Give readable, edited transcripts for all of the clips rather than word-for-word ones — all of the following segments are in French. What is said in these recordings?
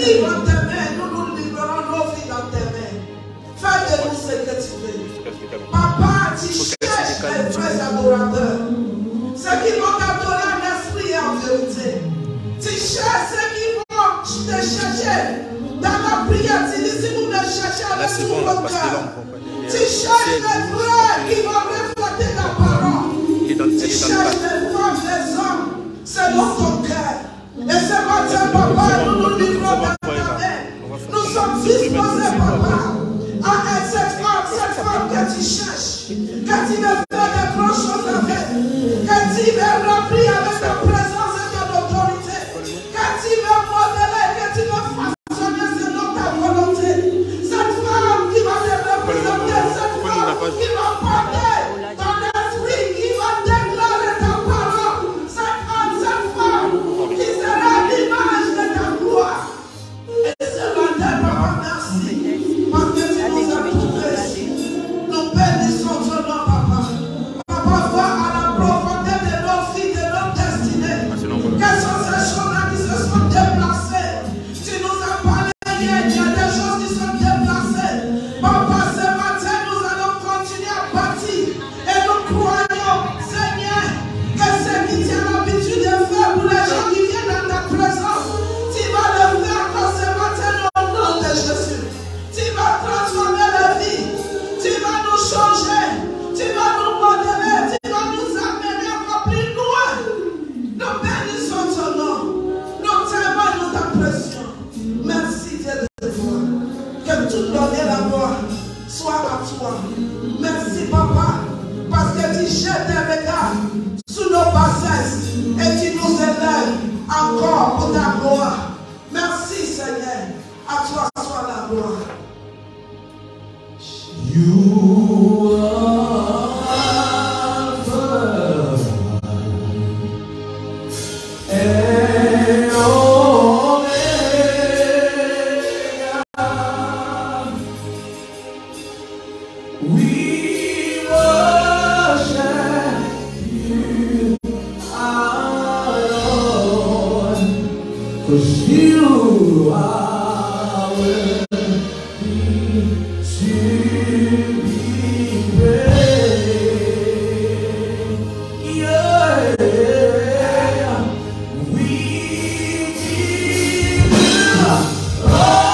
livre en tes mains, nous livrons nos vies dans tes mains. Fais de nous ce que tu veux. Papa, tu cherches les vrais adorateurs. Ceux qui vont t'adorer en esprit et en vérité. Tu cherches ceux qui vont te chercher dans la prière. Tu dis si vous me cherchez avec tout votre cœur. Tu cherches les vrais qui vont refléter ta parole. Tu cherches les femmes, les hommes, selon ton cœur. Et ce matin, papa, nous nous livrons dans ta main. Nous sommes disposés, papa, à cette femme que tu cherches, que tu veux faire des grandes choses avec, que tu veux remplir avec ta présence et ton autorité, que tu veux modeler, que tu veux façonner selon ta volonté. Cette femme qui va te représenter, cette femme qui va porter ton esprit, qui va déclarer ta parole, cette femme qui sera l'image de ta gloire. Et ce matin, papa, merci, parce que tu nous as trouvés. Nous bénissons ton nom, papa. Papa, va à la profondeur de nos vies, de nos destinées. Quelles sont ces choses-là qui se sont déplacées? Tu nous as parlé hier, il y a des choses qui sont déplacées. Papa, ce matin, nous allons continuer à bâtir. Et nous croyons, Seigneur, que ce qui tient l'habitude de faire pour les gens qui viennent dans ta présence, tu vas le faire encore ce matin au nom de Jésus. Tu vas transformer la vie. Tu vas nous changer. Tu vas nous modeler. Tu vas nous amener encore plus loin. Nous bénissons ton nom. Nous t'aimons, nous t'apprécions. Merci Dieu de toi. Que toute l'honneur la gloire soit à toi. Merci papa. Parce que tu jettes tes regards sous nos bassesses et tu nous élèves encore pour ta gloire. Merci Seigneur. À toi soit la gloire. You are Alpha and Omega. We worship you, our Lord, 'cause you are worthy to be praised. Yeah, we give you all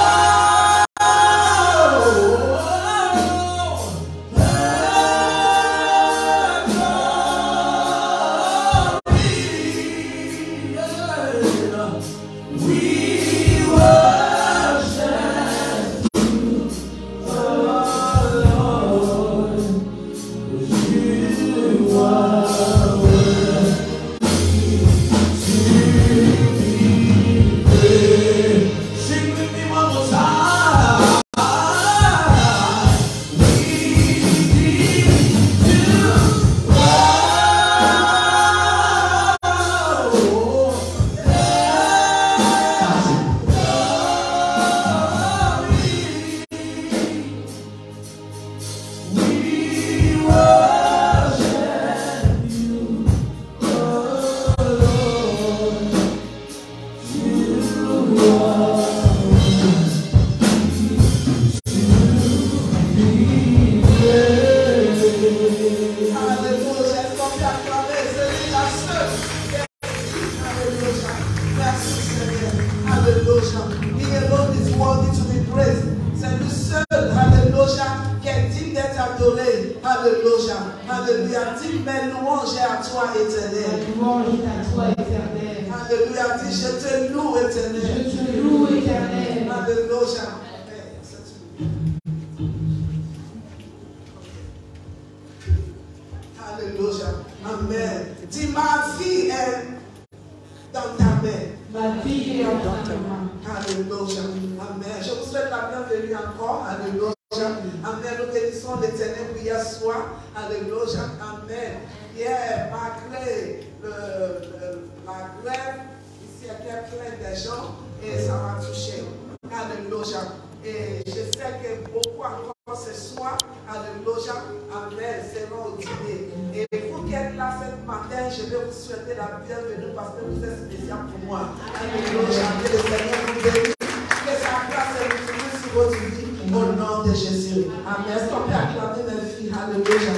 peut acclamer mes filles. Alléluia.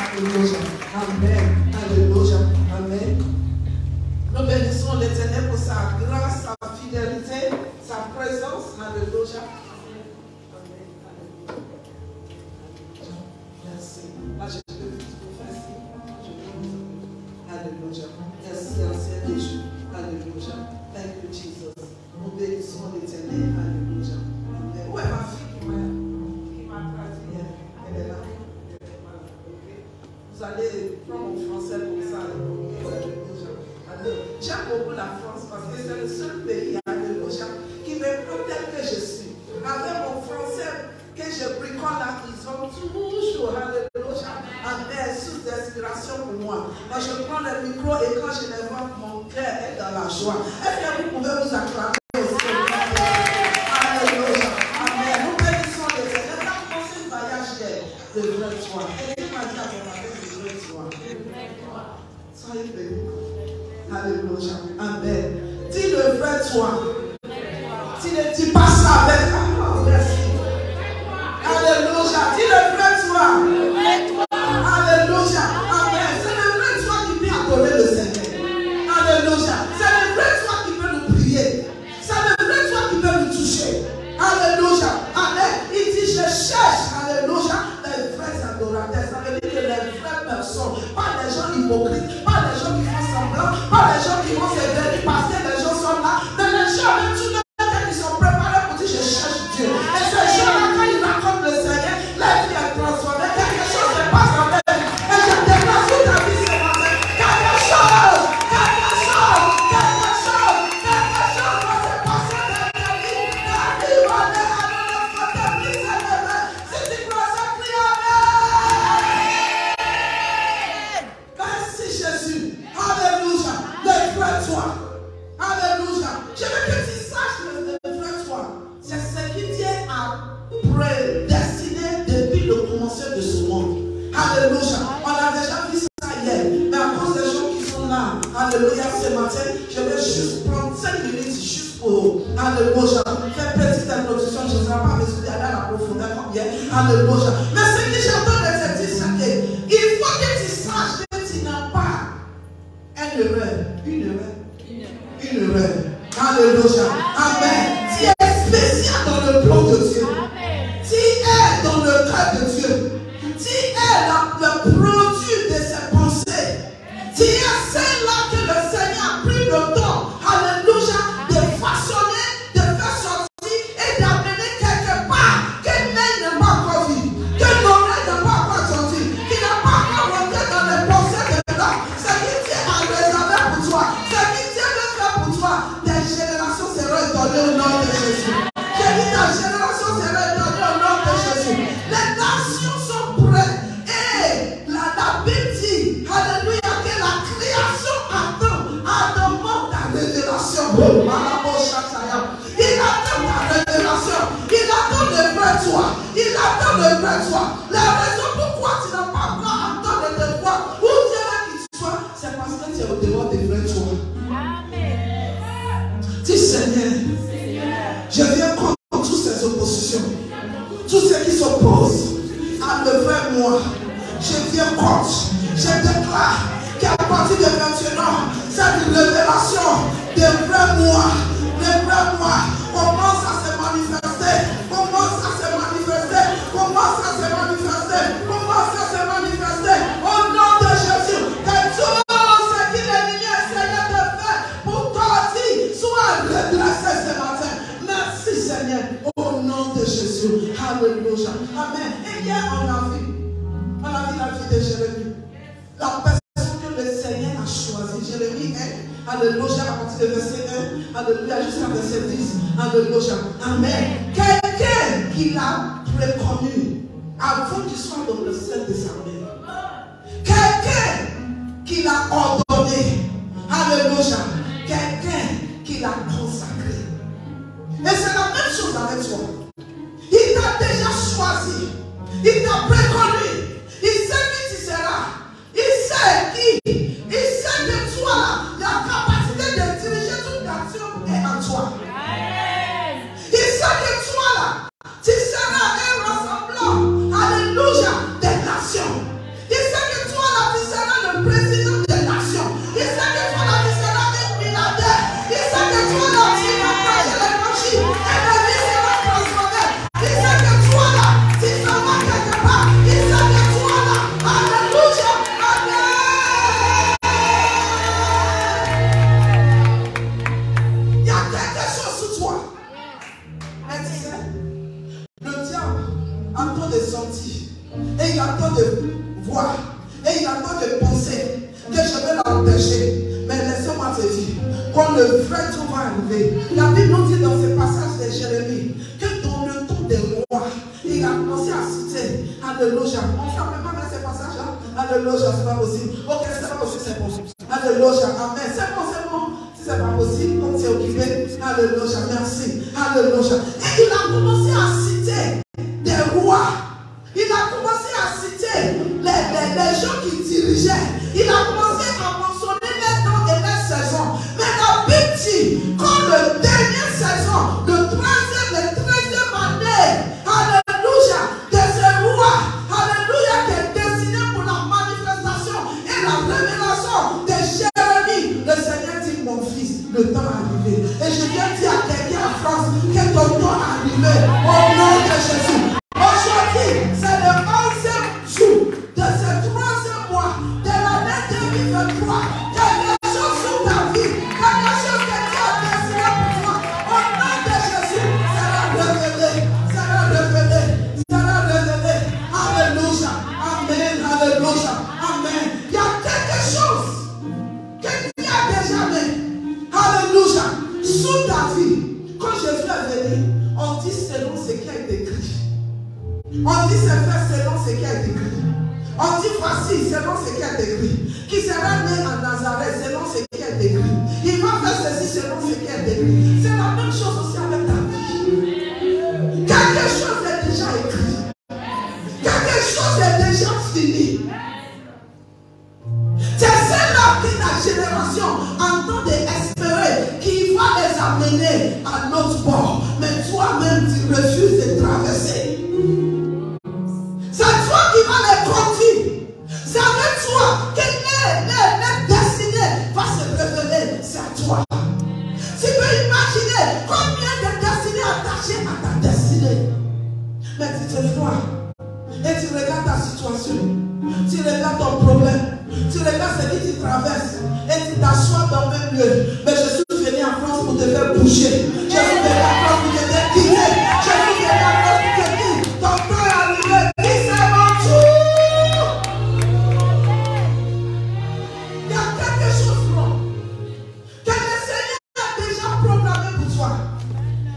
Alléluia. Amen. Alléluia. Amen. Nous bénissons l'Éternel pour sa grâce, sa fidélité, sa présence. Alléluia. Amen. Merci. Là, je peux vous faire ici. Alléluia. Merci, ancien Jésus. Alléluia. Thank you, Jesus. Nous bénissons l'Éternel. Alléluia. Où est ma fille qui m'a traduit? Elle est là. Vous allez prendre mon français pour ça. J'aime beaucoup la France parce que c'est le seul pays, alléluia, qui me prend tel que je suis. Avec mon français que je bricole là, ils ont toujours, alléluia, amen, source d'inspiration pour moi. Moi, je prends le micro et quand je les vois, mon cœur est dans la joie. Est-ce que vous pouvez vous acclamer aussi? Alléluia, amen. Nous bénissons les Seigneur. On a commencé le voyage de vrai toi. Et il m'a dit à mon mari de vrai toi. Soyez bénis. Alléluia. Amen. Dis le vrai toi. Tu ne dis pas ça avec merci. Alléluia. Dis le vrai toi. Alléluia. Amen. C'est le vrai toi qui peut adorer le Seigneur. Alléluia. C'est le vrai toi qui peut nous prier. C'est le vrai toi qui peut nous toucher. Alléluia. Amen. Il dit je cherche. Alléluia. Les vrais adorateurs. Ça veut dire que les vraies personnes. Pas les gens hypocrites. Pas les gens qui font semblant. Pas les gens qui vont se dire parce que les gens sont là. Mais les gens avec tout le monde qui sont préparés pour dire je cherche Dieu. Et ces gens-là, quand ils racontent le Seigneur, la vie est transformée. Quelque chose se passe en eux. Et je déclare sur ta vie ce matin. Quelque chose va se passer dans ta vie. Ta vie va aller à notre côté. Si tu crois ça, prie Amen. Merci Jésus. Alléluia. Le vrai toi. Alléluia. Je veux que tu saches le vrai toi. C'est ce qui Dieu a prédestiné depuis le commencement de ce monde. Alléluia. On a déjà vu ça hier. Mais à cause des gens qui sont là, alléluia, ce matin, je vais juste prendre 5 minutes juste pour, alléluia, faire petite introduction. Je ne serai pas besoin d'aller à la profondeur comme hier. Alléluia. Mais ce que j'entends de te dire, c'est qu'il faut que tu saches que tu n'as pas une erreur. Alléluia. Amen. Tu es spécial dans le plan de Dieu. Tu es dans le cœur de Dieu. Tu es le produit de ses pensées. Tu es celle-là que le Seigneur a pris le temps, alléluia, de façonner, de faire sortir et d'amener quelque part que l'œil n'a pas encore vu, que l'oreille n'a pas encore entendu, qui n'a pas encore rentré dans les pensées de l'homme. C'est qui Dieu a réservé pour toi. C'est qui Dieu veut faire pour toi. Tes générations seront étonnées au nom de Jésus. J'ai dit ta génération sera étonnée au nom de Jésus. Les nations sont prêtes. Et la Bible dit, alléluia, que la création attend ta révélation. Il attend ta révélation. Il attend le vrai toi. Il attend le vrai toi. La raison pourquoi tu n'as pas encore entendu de toi, où Dieu veut qu'il soit, c'est parce que tu es au dehors des vrais toi. Dis Seigneur, je viens contre toutes ces oppositions, tous ceux qui s'opposent à le vrai moi. Je viens contre, je déclare qu'à partir de maintenant, cette révélation de vrai moi commence à se manifester, commence à se manifester au nom de Jésus. Que tout ce qui l'ennemi essaie de faire pour tordir soit redressé ce matin. Merci Seigneur, au nom de Jésus. Alléluia. Amen. Et hier on a vu la vie de Jérémie. La personne que le Seigneur a choisie. Jérémie est, alléluia, à partir de verset 1, alléluia, jusqu'à verset 10. Alléluia. Amen. Quelqu'un qui l'a préconnu avant qu'il soit dans le sein de sa mère. Quelqu'un qui l'a ordonné. Alléluia. Quelqu'un qui l'a consacré. Et c'est la même chose avec toi. Il t'a déjà choisi. Il t'a préconnu. Il sait qui tu seras. Il sait que toi, la capacité de diriger toute l'action est en toi. Il sait que toi, là, tu seras un il attend de voir, et il attend de penser que je vais l'empêcher. Mais laissez-moi te dire, quand le vrai tour va arriver, la Bible nous dit dans ce passage de Jérémie que dans le temps des rois, il a commencé à citer Alléluia. On ne ferme pas ce passage-là. Alléluia, c'est pas possible. Ok, c'est pas possible, c'est bon. Alléluia, amen. C'est bon, c'est bon. Si c'est pas possible, comme tu es occupé, Alléluia, merci. Alléluia. Et il a commencé à citer des rois. Il a commencé à citer les gens qui dirigeaient. Il a commencé à mentionner les temps et les saisons. Mais la Bible dit, quand le dernier saison, le 13e année, alléluia, de ce roi, alléluia, qui est destiné pour la manifestation et la révélation de Jérémie, le Seigneur dit, mon fils, le temps est arrivé. Et je viens dire à quelqu'un en France que ton temps est arrivé. Au nom de Jésus. Aujourd'hui, c'est le 11e jour de ce 3e mois de l'année 2023. Quelque chose sur ta vie, quelque chose que Dieu a destiné pour toi, au nom de Jésus, sera révélé, sera révélé, sera révélé. Alléluia, amen, alléluia, amen. Il y a quelque chose que Dieu a déjà mis, alléluia, sous ta vie. Quand Jésus est venu, on dit selon ce qui a été écrit. On dit c'est fait selon ce qui a été écrit. On dit voici selon ce qui a été écrit. Qui sera né en Nazareth selon ce qui a été écrit. Il va faire ceci selon ce qui a été écrit. C'est la même chose aussi avec ta vie. Quelque chose est déjà écrit. Quelque chose est déjà fini. C'est celle-là que la génération entend d'espérer qui va les amener à notre bord. Mais toi-même, tu refuses de traverser. C'est toi qui vas les conduire. C'est avec toi que les destinées va se révéler. C'est à toi. Tu peux imaginer combien de destinées attachées à ta destinée. Mais tu te vois et tu regardes ta situation. Tu regardes ton problème. Tu regardes ce que tu traverses. Et tu t'assois dans le même lieu. Mais je suis venu en France pour te faire bouger. Je suis venu en France pour te faire quitter. Je suis venu en France pour te dire ton temps est arrivé.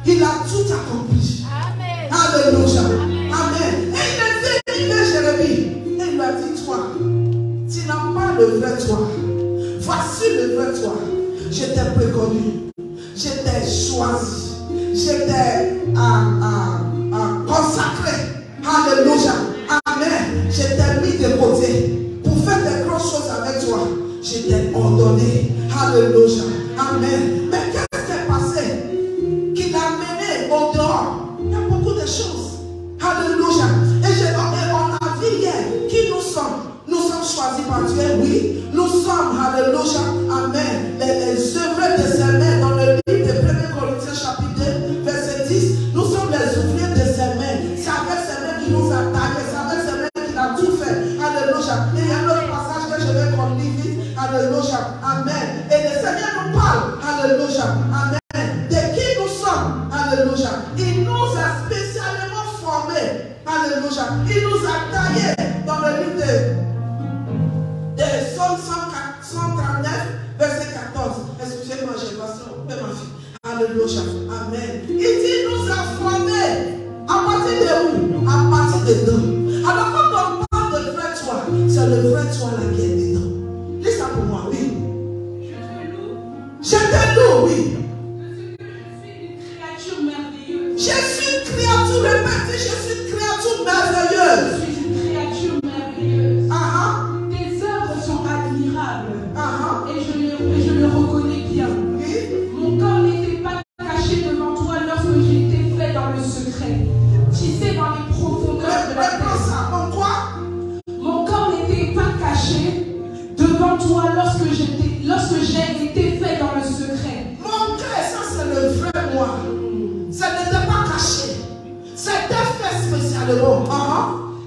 Il a tout accompli. Amen. Alléluia. Amen. Et il est venu Jérémie. Et il lui a dit, toi, tu n'as pas le vrai toi. Voici le vrai toi. Je t'ai préconnu. Je t'ai choisi. Je t'ai consacré. Alléluia. Amen. Je t'ai mis de côté. Pour faire des grandes choses avec toi. Je t'ai ordonné. Alléluia. Amen. Mais qu'est-ce qui est passé? Au dehors, il y a beaucoup de choses. Alléluia. Et on a vu hier qui nous sommes. Nous sommes choisis par Dieu, oui. Nous sommes, alléluia, amen. Les œuvres de ses mains dans le livre de 1 Corinthiens chapitre 2, verset 10. Nous sommes les ouvriers de ses mains. C'est avec ses mains qui nous a taillés. C'est avec ses mains qu'il a tout fait. Alléluia. Et il y a un autre passage que je vais qu'on lit vite. Alléluia. Amen. Et le Seigneur nous parle. Alléluia. Amen. Alléluia. Il nous a spécialement formés. Alléluia. Il nous a taillés dans le livre de Psaume 139, verset 14. Excusez-moi, j'ai passé ma fille. Alléluia. Amen. Il dit, il nous a formés. À partir de où? À partir de dedans. Alors quand on parle de vrai toi, c'est le vrai toi là qui est dedans. Dis ça pour moi, oui. Je te loue, oui. Je suis une créature, répète, je suis une créature merveilleuse. Je suis une créature merveilleuse. Tes œuvres sont admirables. Et je le reconnais bien. Mon corps n'était pas caché devant toi lorsque j'étais fait dans le secret. Tissé dans les profondeurs de la terre. Mon corps n'était pas caché devant toi lorsque j'ai été fait dans le secret. Mon cœur, ça c'est le vrai moi. Ça n'était pas caché. C'était fait spécialement.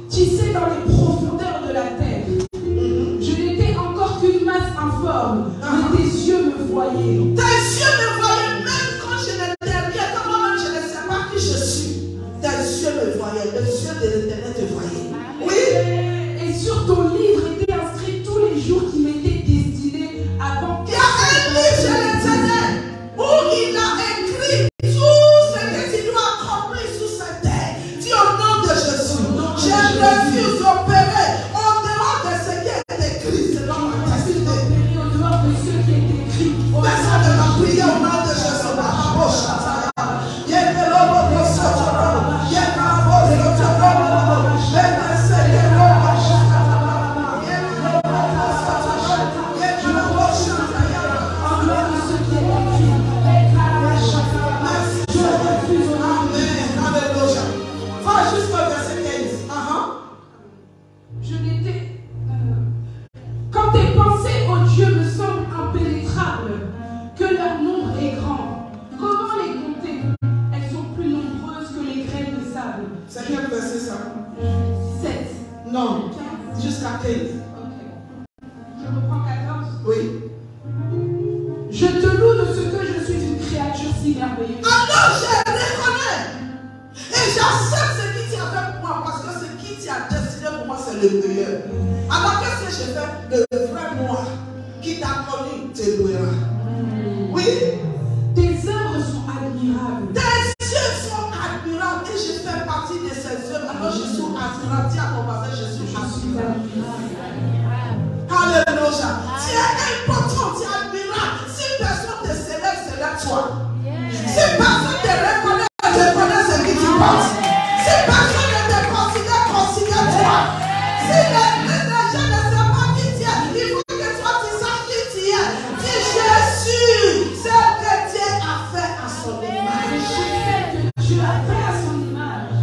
Tissé dans les profondeurs de la terre. Je n'étais encore qu'une masse informe. Mais tes yeux me voyaient. Tes yeux me voyaient même quand je n'étais rien. Quand moi-même je ne sais pas qui je suis. Tes yeux me voyaient. Les yeux de l'Éternel te voyaient. Oui. 15. Ok. Je reprends 14. Oui. Je te loue de ce que je suis une créature si merveilleuse. Alors je reconnais. Et j'accepte ce qui t'a fait pour moi. Parce que ce qui t'a destiné pour moi, c'est le meilleur. Alors qu'est-ce que je fais? Le vrai moi qui t'a connu te louera. Oui. Tes œuvres sont admirables. Tes yeux sont admirables. Et je fais partie de ces œuvres. Alors je suis admirable. Dis à ton voisin, je suis admirable. Alléluia. Tu es important, tu es admirable. Si personne te célèbre, célèbre-toi. Si personne te reconnaît, reconnais ce qui tu penses. Si personne ne te considère, considère-toi. Si les gens ne savent pas qui tu es, il faut que toi tu saches qui tu es. Dis Jésus, c'est que Dieu a fait à son image. Je sais que Dieu a fait à son image.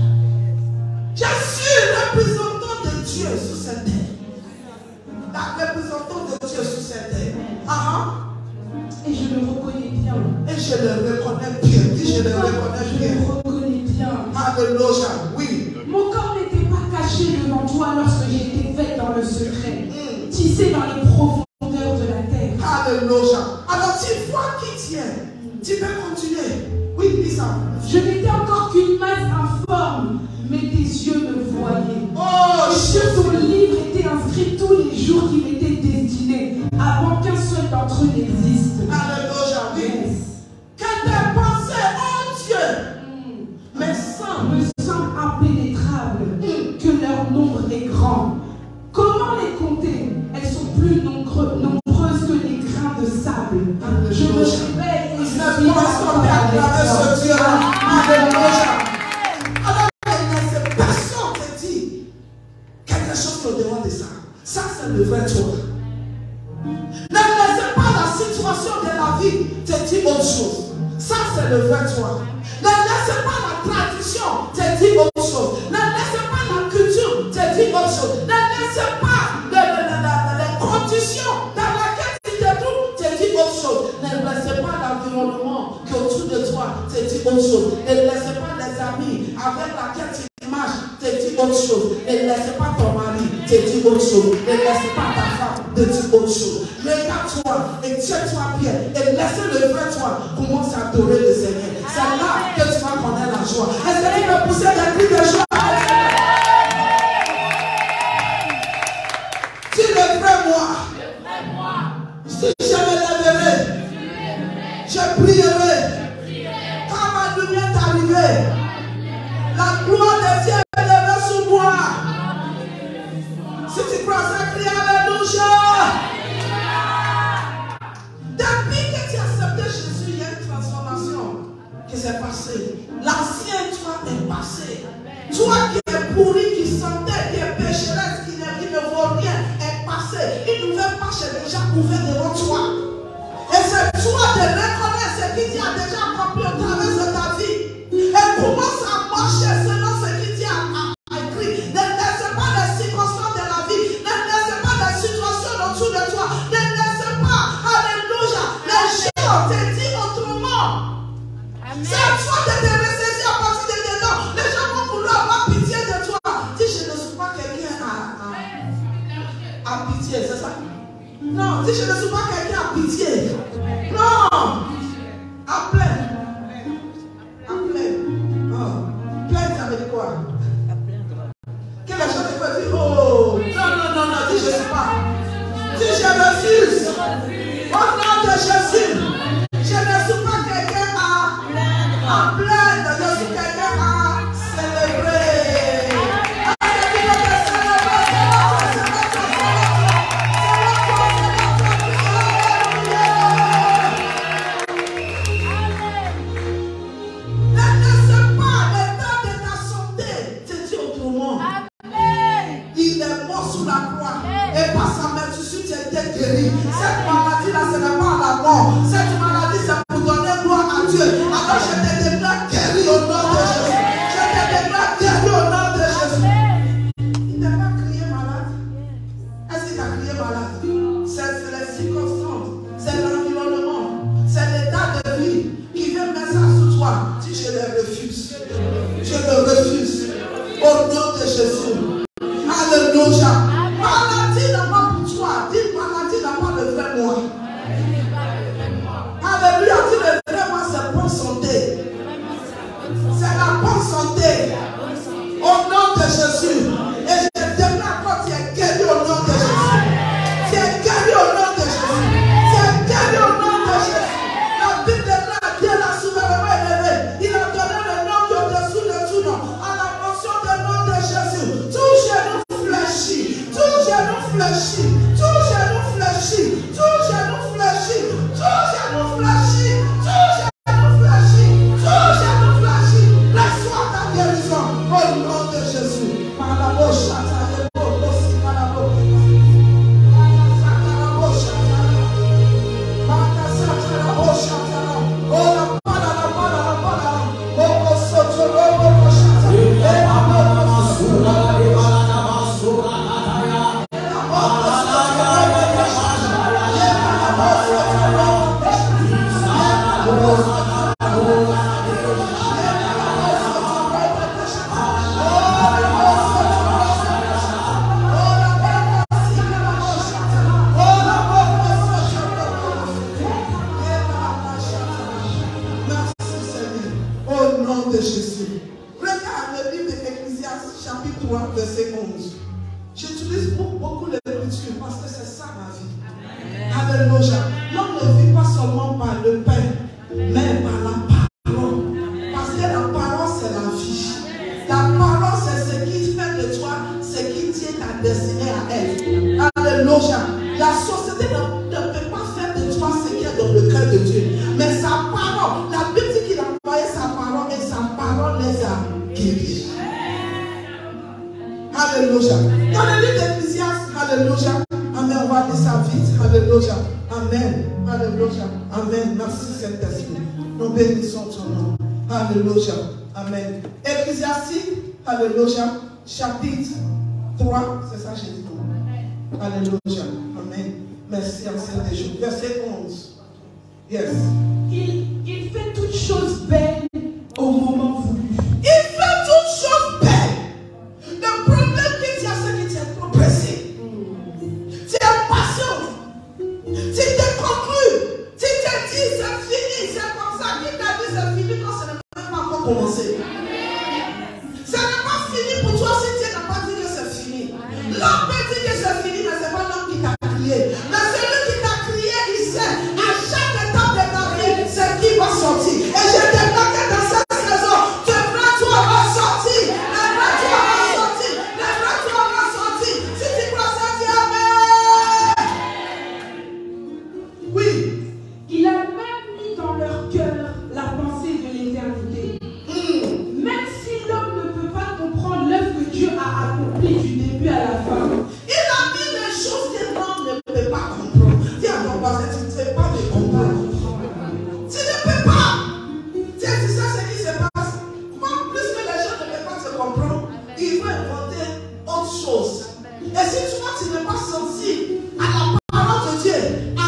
Je suis représentant de Dieu sur cette terre. La représentante de Dieu sur cette terre. Et je le reconnais bien. Et je le reconnais bien. Dis je le reconnais Je bien. le reconnais bien. Alléluia. Oui. Mon corps n'était pas caché devant toi lorsque j'étais faite dans le secret, tissé dans les profondeurs de la terre. Alléluia. Alors tu vois qui tu es. Tu peux continuer. Oui, dis ça. Je n'étais encore qu'une masse informe, mais tes yeux me voyaient. Oh, Sur ton livre étaient inscrits tous les jours qui m'étaient destinés, avant qu'un seul d'entre eux n'existe. Alléluia. Oui. Yes. Que tes pensées, oh Dieu, me semblent. Me semble impénétrable, que leur nombre est grand. Comment les compter? Elles sont plus nombreuses que les grains de sable. Je me réveille et je suis ce Dieu-là. Alléluia. Alors, personne te dit quelque chose au-devant de ça. Ça, c'est le vrai toi. Ne laissez pas la situation de la vie te dire autre chose. Ça, c'est le vrai toi. Ne laissez pas la tradition te dire autre chose. Ne laissez pas la culture te dire autre chose. Ne laissez pas les conditions dans lesquelles tu te trouves te dire autre chose. Ne laissez pas l'environnement qui est autour de toi te dire autre chose. Ne laissez pas les amis avec lesquels tu marches te dire autre chose. Ne laissez pas ton mari te dire autre chose. Ne laissez pas ta femme te dire autre chose. Regarde-toi et tiens-toi bien et laissez le vrai toi commencer à adorer le Seigneur. C'est là que tu vas connaître la joie. Est-ce que tu peux pousser des cris de joie? Tu le vrai moi. Si je me lèverai, je prierai. Quand ma lumière est arrivée, la gloire de Dieu est levée sur moi. Si tu crois ça, crie Alléluia. Depuis que tu as accepté Jésus, il y a une transformation qui s'est passée. L'ancien toi est passé. Toi qui es pourri, qui sentait, qui est pécheresse, qui ne vaut rien, est passé. Une nouvelle marche est déjà ouverte devant toi. Et c'est toi de reconnaître ce qui t'a déjà accompli au travers de ta vie. Et commence à marcher selon ce qui t'a écrit. Ne laisse pas les circonstances de la vie. Ne laisse pas les situations autour de toi. Ne laisse pas, alléluia, les gens te disent autrement. C'est à toi de te ressaisir à partir de dedans. Les gens vont vouloir avoir pitié de toi. Dis, je ne suis pas quelqu'un à pitié, c'est ça? Non, dis, je ne suis pas quelqu'un à pitié. Non. À plein. Oh. Plein, ça veut dire quoi? Que les gens te peuvent dire, oh, non, dis, je ne sais pas. Dis, je refuse. Au nom de Jésus, je ne suis pas quelqu'un à plaindre, je suis quelqu'un à célébrer. Ne laisse pas le temps de ta santé te dire autrement. Il est mort sous la croix et par sa main tu as été guéri. Cette maladie-là, ce n'est pas la mort. Cette maladie, c'est pour donner gloire à Dieu. Alors je te déclare guéri au nom de Jésus. Je te déclare guéri au nom de Jésus. Il n'a pas crié malade. Est-ce qu'il a crié malade? C'est les circonstances, c'est l'environnement, c'est l'état de vie qui vient mettre ça sous toi. Dis, je le refuse. Je le refuse. Au nom de Jésus. Alléluia. Maladie. nom de Jésus. Regarde le livre d'Ecclésiaste, chapitre 3, verset 11. J'utilise beaucoup l'écriture parce que c'est ça ma vie. Alléluia. L'homme ne vit pas seulement par le pain, mais par la parole. Parce que la parole, c'est la vie. La parole, c'est ce qui fait de toi, ce qui tient ta destinée à elle. Alléluia. La société ne peut pas faire de toi ce qu'il y a dans le cœur de Dieu. Mais sa parole, la Bible dit qu'il a envoyé sa parole et sa parole les a guéris. Alléluia. Dans le livre d'Ecclésiaste, alléluia. Amen. On va dire ça vite. Alléluia. Amen. Alléluia. Amen. Merci Saint-Esprit. Nous bénissons ton nom. Alléluia. Amen. Ecclésiastique, alléluia. Chapitre 3, c'est ça j'ai dit. Alléluia. Amen. Merci Ancien des jours. Verset 11. Yes. Il fait toutes choses belles au moment voulu. Il fait toutes choses belles. Le problème que tu as, c'est que tu es trop pressé. Tu es impatient. Tu t'es conclu. Tu t'es dit c'est fini. C'est comme ça qu'il t'a dit c'est fini quand ça n'a même pas encore commencé. Ça n'est pas fini pour toi si tu n'as pas dit que c'est fini. L'homme peut dire que c'est fini, mais ce n'est pas l'homme qui t'a crié. Mais celui qui t'a crié, il sait à chaque étape de ta vie, c'est qui va sortir. Et je déclare que dans cette saison, le vrai toi va sortir. Le vrai toi va sortir. Le vrai toi va sortir. Si tu crois ça, dis Amen. Oui. Il a même mis dans leur cœur la pensée de l'éternité. Même si l'homme ne peut pas comprendre l'œuvre que Dieu a accomplie du début à la fin. Il a mis les choses que l'homme ne peut pas comprendre. Dis à ton voisin, tu ne sais pas de comprendre. Tu ne peux pas. Tu sais, c'est ça ce qui se passe. Comme plus que les gens ne peuvent pas se comprendre, ils vont inventer autre chose. Et si toi, tu n'es pas sensible à la parole de Dieu, à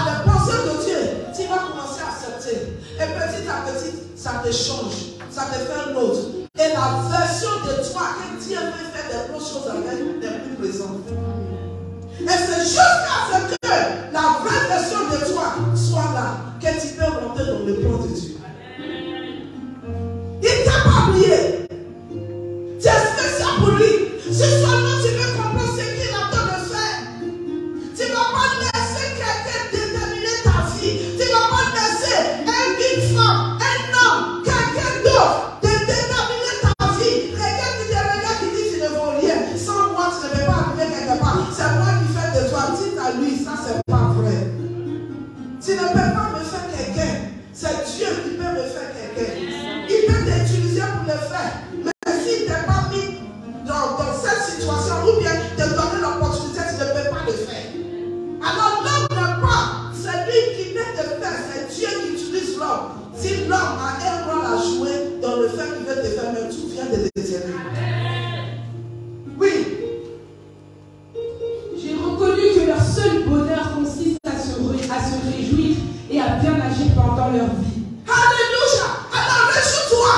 la pensée de Dieu, tu vas commencer à accepter. Et petit à petit, ça te change. Ça te fait un autre. Et la version de toi que Dieu veut faire des bonnes choses avec n'est plus présente. Et c'est jusqu'à ce que la vraie version de toi soit là que tu peux rentrer dans le plan de Dieu. Il ne t'a pas oublié. Tu es spécial pour lui. Si seulement tu veux comprendre ce qu'il a besoin de faire, tu ne vas pas laisser quelqu'un déterminer ta vie. Tu ne vas pas laisser une femme, un homme, quelqu'un d'autre déterminer ta vie. Quelqu'un qui te regarde qui dit tu ne vaux rien. Sans moi, tu ne peux pas arriver quelque part. C'est moi qui fais de toi. Dis à lui, ça c'est pas vrai. Tu ne peux pas me faire quelqu'un. C'est Dieu qui peut me faire quelqu'un. Il peut t'utiliser pour le faire. Mais s'il ne t'a pas mis dans cette situation ou bien te donner l'opportunité, tu ne peux pas le faire. Alors l'homme n'est pas celui qui peut te faire, c'est Dieu qui utilise l'homme. Si l'homme a un rôle à jouer dans le fait qu'il veut te faire, mais tout vient de l'éternel. Oui. J'ai reconnu que leur seul bonheur consiste à se réjouir et à bien agir pendant leur vie. Alléluia. Alors réjouis-toi.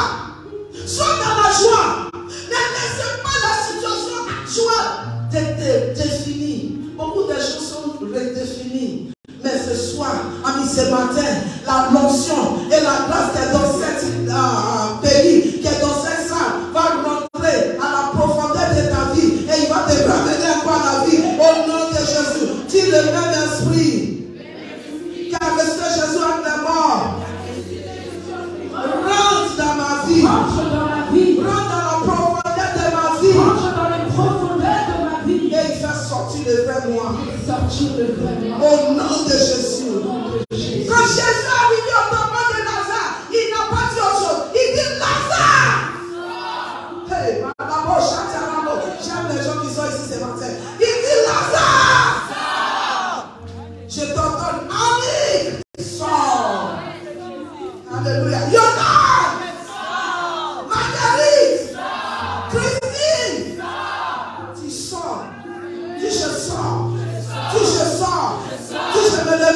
Sois dans la joie. Ne laissez pas la situation actuelle définir. Beaucoup de choses sont redéfinies. Mais ce soir, amis, ce matin, la l'onction et la grâce qui est dans cet pays, qui est dans cette salle, va rentrer à la profondeur de ta vie et il va te ramener encore à la vie au nom de Jésus. Dis le même esprit qui a resté Jésus avec les morts. Rentre dans ma vie. Rentre dans ma vie. Rentre dans la profondeur de ma vie. Rentre dans les profondeurs de ma vie. Et il fait sortir le vrai moi. Sortir le vrai moi. Au nom de Jésus. Quand Jésus est arrivé au tombeau de Lazare, il n'a pas dit autre chose. Il dit Lazare. Hey, j'aime les gens qui sont ici ce matin. Il dit Lazare. Je t'entends. Ami. Sors. Alléluia. Yonan. Marguerite. Christine. Tu sors. Tu je sors. Tu je sors. Tu je me lève.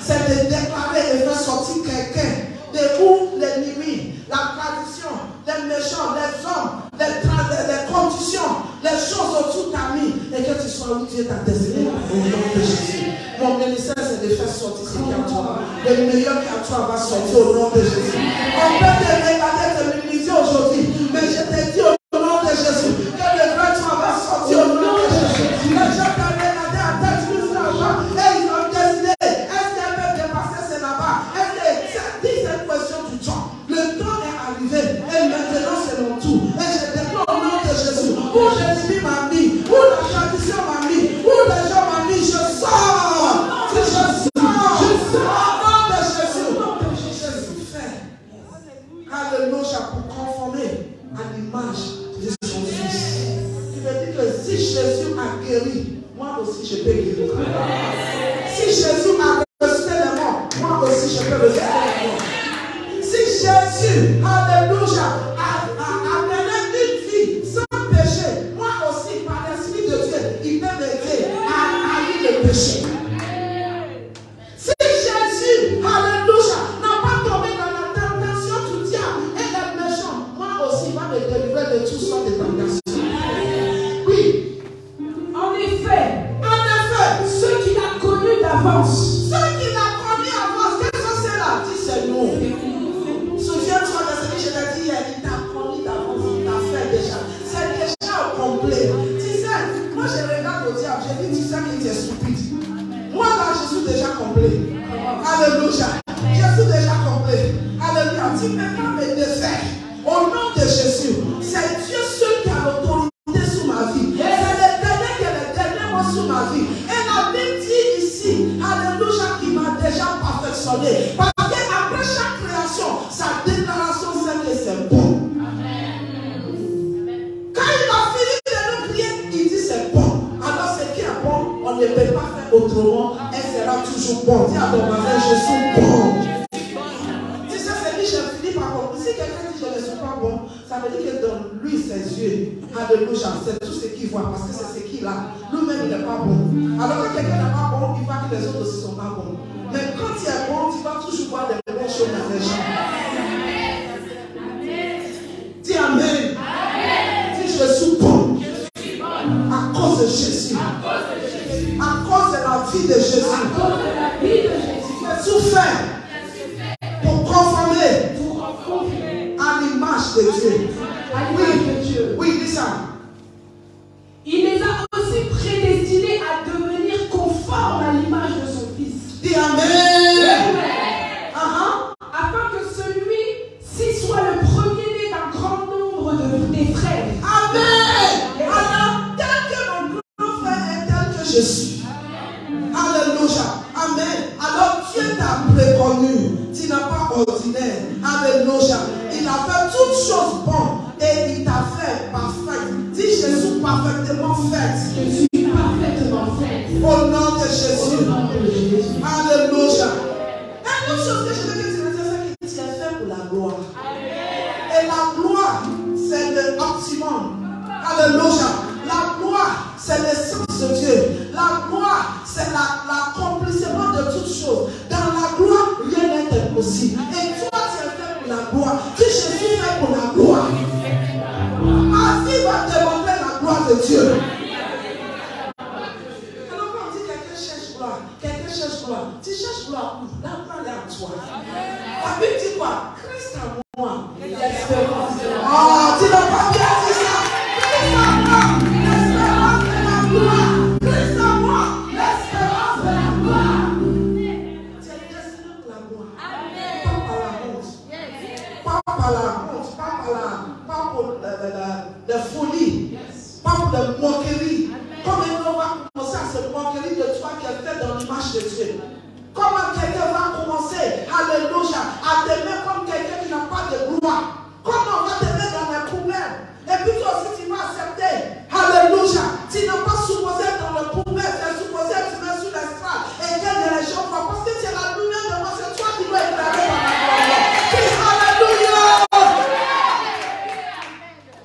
C'est de déclarer et faire sortir quelqu'un de où l'ennemi, la tradition, Dieu t'a destiné au nom de Jésus. Mon ministère, c'est de faire sortir ce qui est en toi. Le meilleur qui est en toi va sortir au nom de Jésus. On peut te regarder, te minimiser aujourd'hui, mais je te dis au nom de Jésus que le vrai toi va sortir au nom de Jésus. Les gens t'ont regardé à tête jusqu'à l'argent et ils ont décidé, est-ce qu'elle peut dépasser ce là-bas? Est-ce que c'est une question du temps? Le temps est arrivé et maintenant c'est mon tour. Et je te dis au nom de Jésus, où Jésus m'a mis, où la tradition m'a mis, où les gens m'ont mis, je sors. Si je sors au nom de Jésus. Jésus fait. Alléluia, pour conformer à l'image de son fils. Il veut dire que si Jésus a guéri, moi aussi je peux guérir. Si Jésus a ressuscité les morts, moi aussi je peux ressusciter les morts. Si Jésus, alléluia, a mené une vie sans péché, moi aussi par l'Esprit de Dieu, il peut m'aider à haïr le péché. Si Jésus, alléluia, n'a pas tombé dans la tentation du diable et des méchants, moi aussi il va me délivrer de toutes sortes de tentations. Oui. En effet, ceux qu'il a connus d'avance, qu'est-ce que c'est là? Dis c'est nous. Souviens-toi de ce que je t'ai dit hier, il t'a connu d'avance, il t'a fait déjà. C'est déjà complet. Tu sais, moi je regarde au diable, je dis tu sais qu'il est stupide. Moi là je suis déjà complet. Alléluia. Je suis déjà complet. Alléluia. Tu ne peux pas me défaire. Au nom de Jésus, c'est Dieu seul qui a l'autorité sur ma vie. C'est le dernier qui est le dernier mot sur ma vie. Et la Bible dit ici, alléluia, qui m'a déjà perfectionné. Parce qu'après chaque création, sa déclaration c'est que c'est bon. Quand il a fini de nous crier, il dit c'est bon. Alors ce qui est bon, on ne peut pas faire autrement. Elle sera toujours bon. Dis à ton voisin, je suis bon. Tu sais, c'est lui, j'ai fini par comprendre. Si quelqu'un dit je ne suis pas bon, ça veut dire que dans lui, ses yeux, alléluia, c'est tout ce qu'il voit parce que c'est ce qu'il a. Lui-même, il n'est pas bon. Alors quand quelqu'un n'est pas bon, il voit que les autres aussi ne sont pas bons. Mais quand il est bon, tu vas toujours voir des bonnes choses dans les gens. Dis Amen. Dis je suis bon. À cause de Jésus. À cause de la vie de Jésus. J'ai souffert pour conformer à l'image de Dieu. Oui, dis ça. Il les a aussi prédestinés à devenir conformes à l'image de son Fils. Dis Amen. Afin que celui-ci soit le premier-né d'un grand nombre des frères. Amen. Alors, tel que mon grand frère est tel que je suis. Alléluia. Amen. Alors, Dieu t'a préconnu. Tu n'es pas ordinaire. Alléluia. Il a fait toutes choses bonnes et il t'a fait parfait. Dis, je suis parfaitement faite. Je suis parfaitement faite. Au nom de Jésus. Alléluia. Et une chose que je veux que tu me dises, c'est qu'il est fait pour la gloire. Et la gloire, c'est le optimum. Alléluia. La gloire, c'est l'essence de Dieu. La gloire, c'est l'accomplissement de toutes choses. Dans la gloire, rien n'est impossible. Et toi, tu es fait pour la gloire. Si je suis fait pour la gloire, ainsi va démontrer la gloire de Dieu. Alors quand on dit quelqu'un cherche gloire, tu cherches gloire où? La gloire est en toi. La Bible dit quoi? Christ en moi. L'espérance de la gloire. Oh, tu n'as pas bien dit ça. Christ en moi. L'espérance de la gloire. Christ en moi. L'espérance de la gloire. Tu es destiné pour la gloire. Pas par la honte. Pas par la honte. Pas pour la folie. Pas pour la moquerie. Comment on va commencer à se moquerie de toi qui est fait dans l'image de Dieu? Comment quelqu'un va commencer, alléluia, à t'aimer comme quelqu'un qui n'a pas de gloire? Comment on va t'aimer dans les poubelles? Et puis toi aussi tu vas accepter, alléluia. Tu n'as pas supposé dans le poubelle, tu es supposé te mettre sur l'estrade et que les gens voient parce que c'est la lumière de moi, c'est toi qui dois éclairer dans la gloire. Alléluia.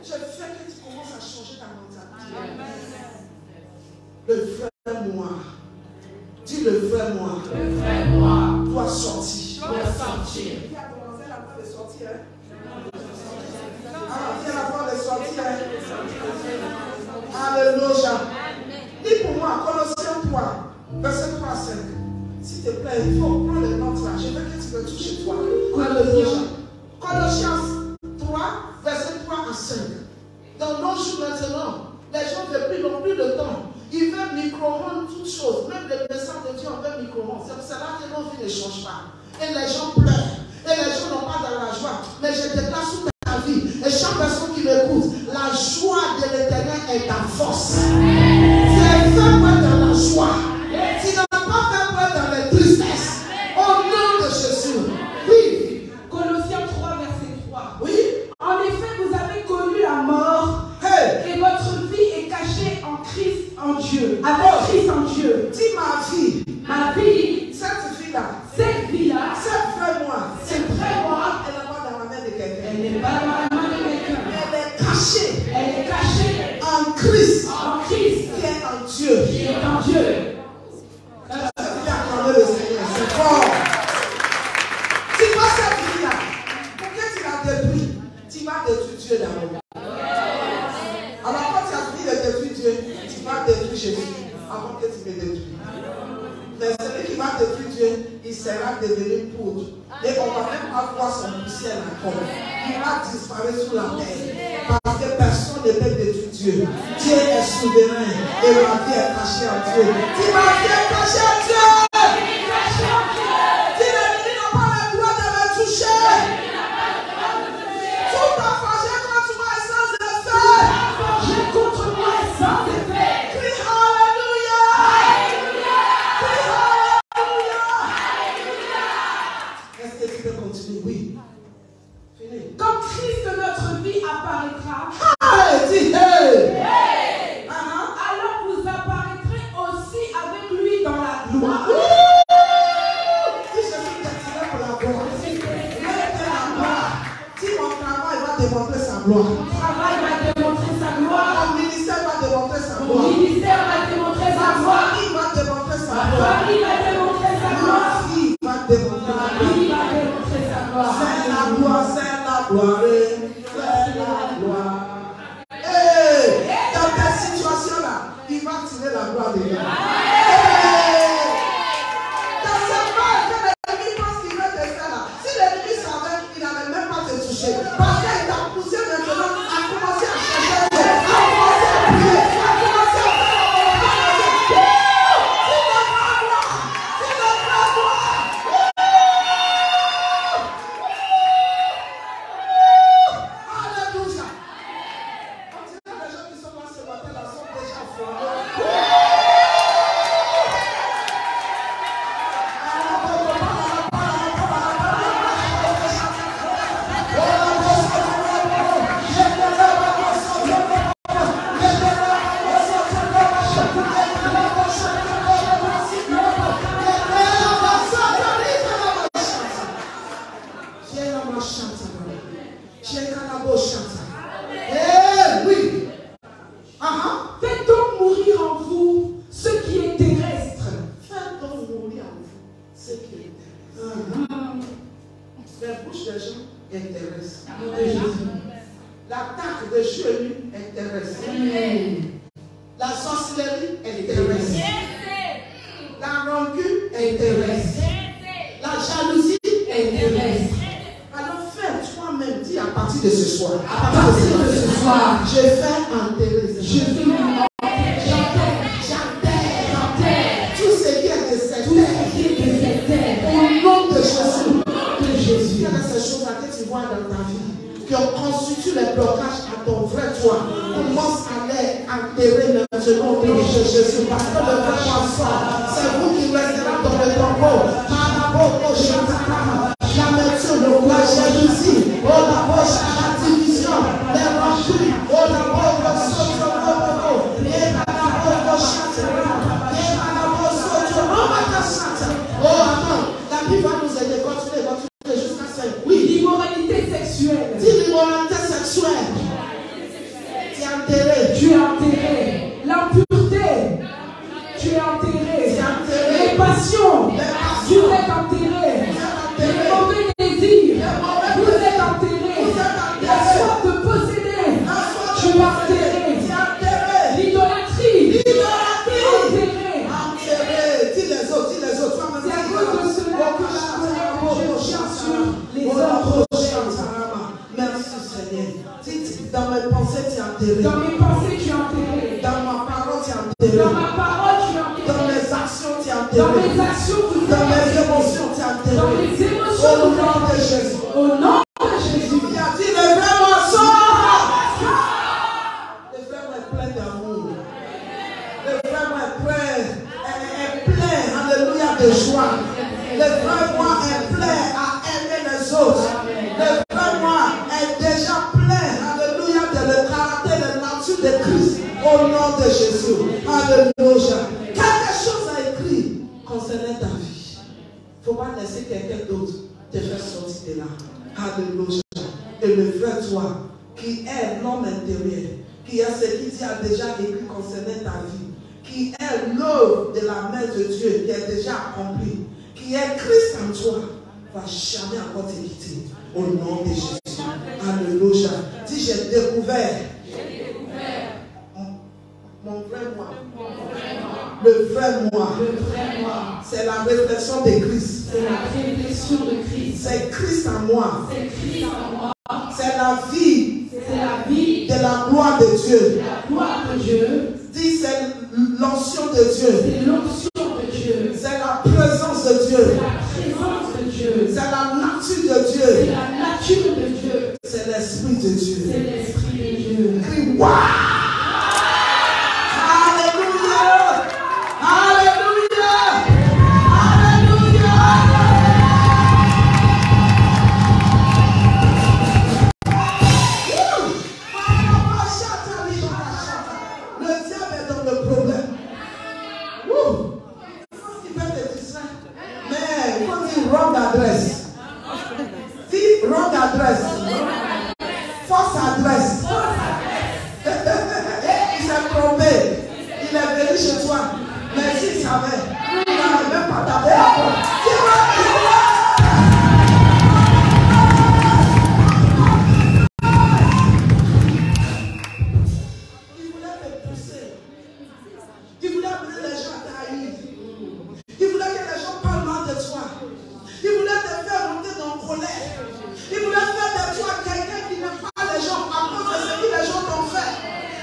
Je veux que tu commences à changer ta mentalité. Le vrai moi. Dis le vrai moi. Le vrai moi Doit sortir. doit sortir. Qui a commencé la fois de sortir, qui a la fois de sortir, Alléluia. Dis pour moi, s'il te plaît, il faut prendre le notes là. Je veux que tu me touches chez toi. Colossiens 3, verset 3 à 5. Dans nos jours maintenant, les gens n'ont plus de temps. Ils veulent micro-ondes toutes choses. Même le message de Dieu en veut micro-ondes. C'est pour cela que nos vies ne changent pas. Et les gens pleurent. Et les gens n'ont pas dans la joie. Mais je déclare sous ta vie. Et chaque personne qui m'écoute, la joie de l'Éternel est ta force. Tu es fait pour être dans la joie. Tu n'as pas fait pour être dans les tristesses. Au nom de Jésus. Oui. Colossiens 3, verset 3. Oui. En effet, vous avez connu la mort. Hey. Et votre vie est cachée en Christ, en Dieu. Avec Christ en Dieu. Dis ma vie. Ma vie, Cette vie-là. cette vie-là, Cette vraie moi. c'est vrai moi. Elle n'est pas dans la main de quelqu'un. Elle n'est pas dans la main de quelqu'un. Elle est cachée Elle est cachée en Christ. en Christ, Qui est en Dieu. qui est en Dieu. Tu as acclamé le Seigneur. C'est fort. Tu vois cette vie-là. Pour que tu la détruis, tu vas détruire Dieu d'abord. Alors quand tu as fini de détruire Dieu, tu vas détruire Jésus avant que tu me détruises. Mais celui qui va détruire Dieu, il sera devenu poudre. Et on va même pas voir son poussière encore. Il va disparaître sous la terre. Parce que personne ne peut détruire Dieu. Dieu est souverain. Et ma vie est cachée en Dieu. Dis ma vie est cachée en Dieu. Dis l'ennemi n'a pas le droit de me toucher. Tout a fâché contre moi est sans effet. J'ai contre moi et sans effet. Crie Alléluia. Crie Alléluia. Est-ce que tu peux continuer? Oui. Fini. Quand Christ de notre vie apparaîtra, Dis hey. alors vous apparaîtrez aussi avec lui dans la gloire. Si je suis destiné pour la gloire, si je fais la gloire, si mon travail va démontrer sa gloire, Mon travail va démontrer sa gloire. mon ministère va démontrer sa Mon gloire, ministère va démontrer sa ma gloire. famille va démontrer sa Ma gloire, famille va démontrer sa gloire. ma fille va démontrer Ma la gloire. vie va démontrer sa gloire. C'est la gloire, c'est la gloire, c'est la gloire. Hey, dans ta situation là, il va tirer la gloire de Dieu. Dans ce mal que l'ennemi pense qu'il veut te faire là, si l'ennemi savait, il n'allait même pas te toucher. Parce qu'il t'a poussé maintenant à commencer à chercher Dieu, à commencer à prier, à commencer à faire Alléluia. On dirait les gens qui sont là ce matin là sont déjà formés. Oui. Faites donc mourir en vous ce qui est terrestre. Faites donc mourir en vous ce qui est terrestre. Les bouches des gens intéressent. L'attaque de Jésus intéresse. La sorcellerie intéresse. La rancune intéresse. La jalousie intéresse. Alors fais toi-même, dis à partir de ce soir. À partir de ce soir, Je fais enterrer. je fais mon J'enterre tout ce qui est de cette tout terre. ce qui est de cette terre. Au nom de Jésus. De Jésus. Quelles sont ces choses-là que tu vois dans ta vie qui ont constitué les blocages à ton vrai toi? Commence à les enterrer maintenant au nom de Jésus. Parce que le vrai toi sort. C'est vous qui resterez dans le tombeau. L'amertume, la jalousie, la poche, la division, les rancures, la pauvre soto, et la pauvre chante, et la pauvre soto, oh attends, la Bible va nous aider, continuez jusqu'à 5. Oui. L'immoralité sexuelle. Dis l'immoralité sexuelle. Tu es enterré. Tu es enterré. L'impureté. Tu es enterré. Tu es enterré. Les passions. Les passions. Vous êtes enterré. Les mauvais désirs. Vous êtes enterré. La soif de posséder. Tu es enterré. L'idolâtrie. Enterré. Enterré. Dis les autres, dis les autres. C'est à Dans mes pensées, tu es enterré. Dans mes pensées, tu es enterré. Dans ma parole, tu es enterré. Dans ma parole, tu es enterré. Dans mes actions, tu es enterré. Dans mes actions, tu es Dans enterré. mes émotions, tu es enterré. Dans mes émotions, Au nom de Jésus. Au nom de Jésus. Il a dit, le frère moi sort. Le frère moi est plein d'amour. Le frère moi est plein, alléluia, de joie. Le frère moi est plein à aimer les autres. Le frère moi est déjà plein, alléluia, de le caractère, de la nature de Christ. Au nom de Jésus. Alléluia. Quelque chose a écrit concernant ta vie. Il ne faut pas laisser quelqu'un d'autre te faire sortir de là. Alléluia. Et le frère, toi, qui est l'homme intérieur, qui est ce qui a déjà écrit concernant ta vie, qui est l'œuvre de la main de Dieu, qui est déjà accomplie, qui est Christ en toi, va jamais encore te quitter. Au nom de Jésus. Alléluia. Dis, j'ai découvert. Mon vrai moi. Le vrai moi. C'est la réflexion de Christ. C'est la réflexion de Christ. C'est Christ en moi. C'est Christ en moi. C'est la vie. C'est la vie De la gloire de Dieu. de la gloire de Dieu. Dis, c'est l'onction de Dieu. C'est l'onction de Dieu. C'est la présence de C'est Dieu. la présence de Dieu. C'est la nature de C'est Dieu. la nature de Dieu. C'est l'esprit de C'est Dieu. l'esprit de Dieu. Crie, waouh! Alléluia! Alléluia! Alléluia! Le diable est dans le problème. Il peut te distraire. Mais quand il dit wrong adresse, dis wrong adresse, fausse adresse. Il s'est trompé. Il est venu chez toi. Mais s'il savait, il n'avait même pas tapé la porte. Il voulait te pousser. Il voulait amener les gens à t'haïr. Il voulait que les gens parlent mal de toi. Il voulait te faire monter dans colère. Il voulait faire de toi quelqu'un qui n'aime pas les gens à cause de ce que les gens t'ont fait.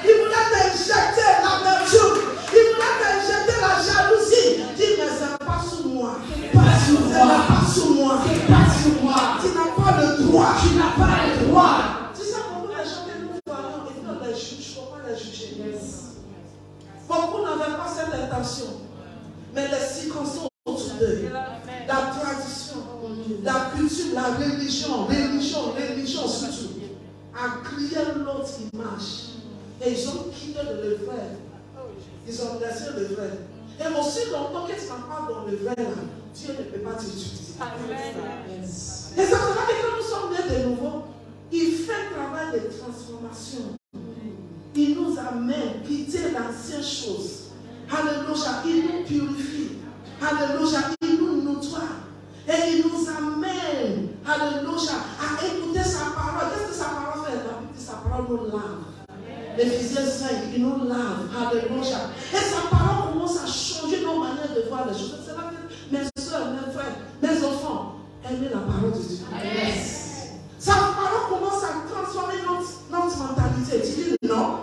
Il voulait t'injecter l'amertume. Il voulait t'injecter la jalousie. Dis, mais ce n'est pas sous moi. Pas sur Ce n'est moi. pas sous moi. C'est pas sur moi. Tu n'as pas le droit. Tu n'as pas le droit. Tu sais, beaucoup de gens que nous voyons et nous les juge, il ne faut pas les juger. Beaucoup n'avaient pas cette intention. Mais les circonstances autour d'eux, la tradition, la culture, la religion surtout, a créé l'autre image. Et ils ont quitté le vrai. Ils ont laissé le vrai. Et aussi longtemps que tu n'as pas dans le vrai, là, Dieu ne peut pas t'utiliser. Et c'est pour ça que quand nous sommes nés de nouveau, il fait un travail de transformation. Il nous amène à quitter l'ancienne chose. Alléluia, il nous purifie. Alléluia, il nous nettoie. Et il nous amène, alléluia, à écouter sa parole. Qu'est-ce que sa parole fait? La Bible dit sa parole nous lave. L'Éphésiens 5, il nous lave. Alléluia. Et sa parole commence à changer nos manières de voir les choses. C'est là que mes soeurs, mes frères, mes enfants, aiment la parole de Dieu. Sa parole commence à transformer notre mentalité. Tu dis non.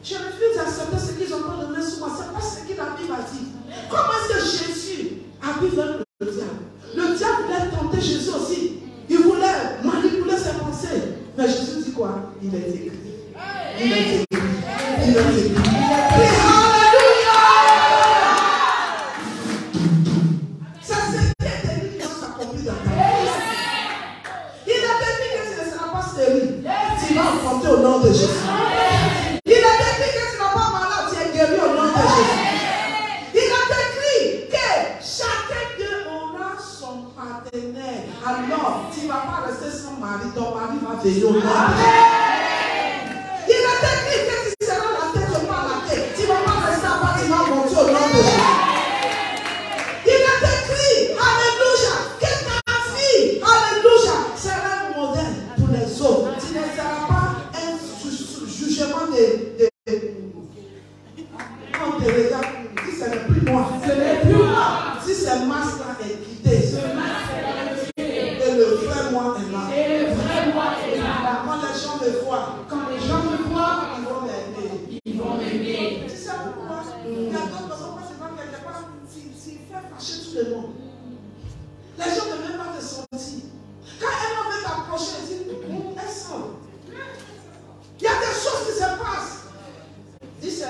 Je refuse d'accepter ce qu'ils ont de mettre sur moi. Ce n'est pas ce que la Bible a dit. Comment est-ce que Jésus a pu faire le diable? Le diable voulait tenter Jésus aussi. Il voulait manipuler ses pensées. Mais Jésus dit quoi? Il est écrit. Il est écrit. Il est écrit. Alléluia! C'est ce qui est écrit qui s'accomplit dans ta vie. Il a dit que tu ne seras pas stérile. Tu vas enfanter au nom de Jésus. Il a dit que tu n'as pas malade, tu es guéri au nom de Jésus. Il a écrit que chacun d'eux aura son partenaire. Alors, tu ne vas pas rester sans mari, ton mari va venir au nom de Jésus. Il a écrit que tu seras la tête et pas la tête. Tu ne vas pas rester à part, tu vas monter au nom de Jésus. Il a écrit, alléluia, que ta fille, alléluia, sera un modèle pour les autres. Tu ne seras pas un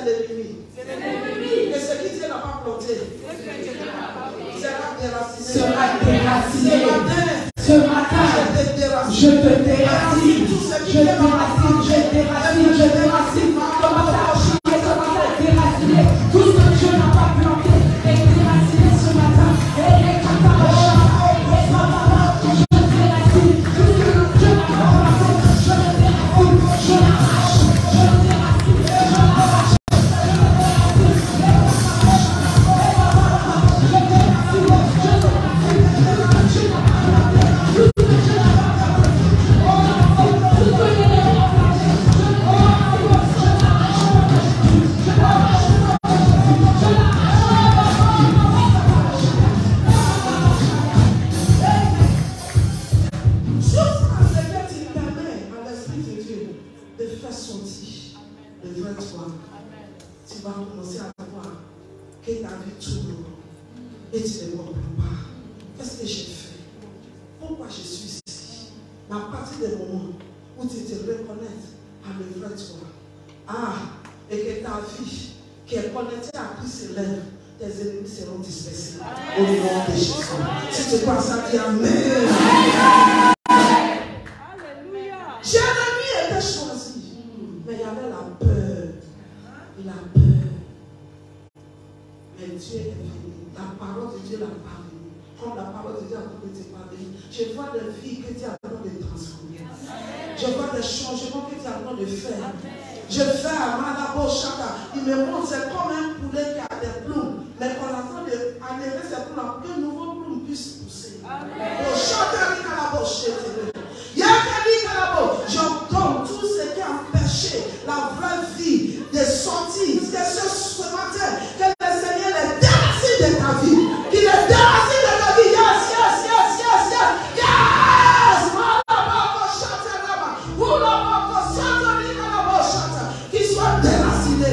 c'est l'ennemi. Et ce qui Dieu n'a pas planté sera déraciné. Ce matin, je te déracine. Je déracine. Commence à chier, commence à déraciner. Tout ce que Dieu n'a pas planté est déraciné ce matin. Je déracine. Tout ce que Dieu n'a pas planté, je le déracine. Je l'arrache. Je le déracine. Je l'arrache. Tu vas commencer à voir que ta vie tourne et tu ne comprends pas. Qu'est-ce que j'ai fait? Pourquoi je suis ici? Mais à partir du moment où tu te reconnais à le vrai toi, et que ta vie qui est connectée à Christ s'élève, tes ennemis seront dispersés. Au nom de Jésus. Si tu crois ça, dis Amen. Jérémie était choisi, mais il y avait la peur. Il a peur. Mais Dieu est venu. La parole de Dieu l'a parlé. Comme la parole de Dieu a été parlée. Je vois des vies que Dieu a le temps de transformer. Je vois des changements que Dieu a le temps de faire. Je fais à Malabo Chaka. Il me montre, c'est comme un poulet qui a des plumes. Mais qu'on attend d'enlever ces plumes pour qu'un nouveau plume puisse pousser. J'entends tout ce qui a empêché la vraie vie de sortir. C'est ce matin que le Seigneur les déracine de ta vie. Qu'il les déracine de ta vie. Yes, yes, yes, yes, yes. Yes! Qu'il soit déraciné.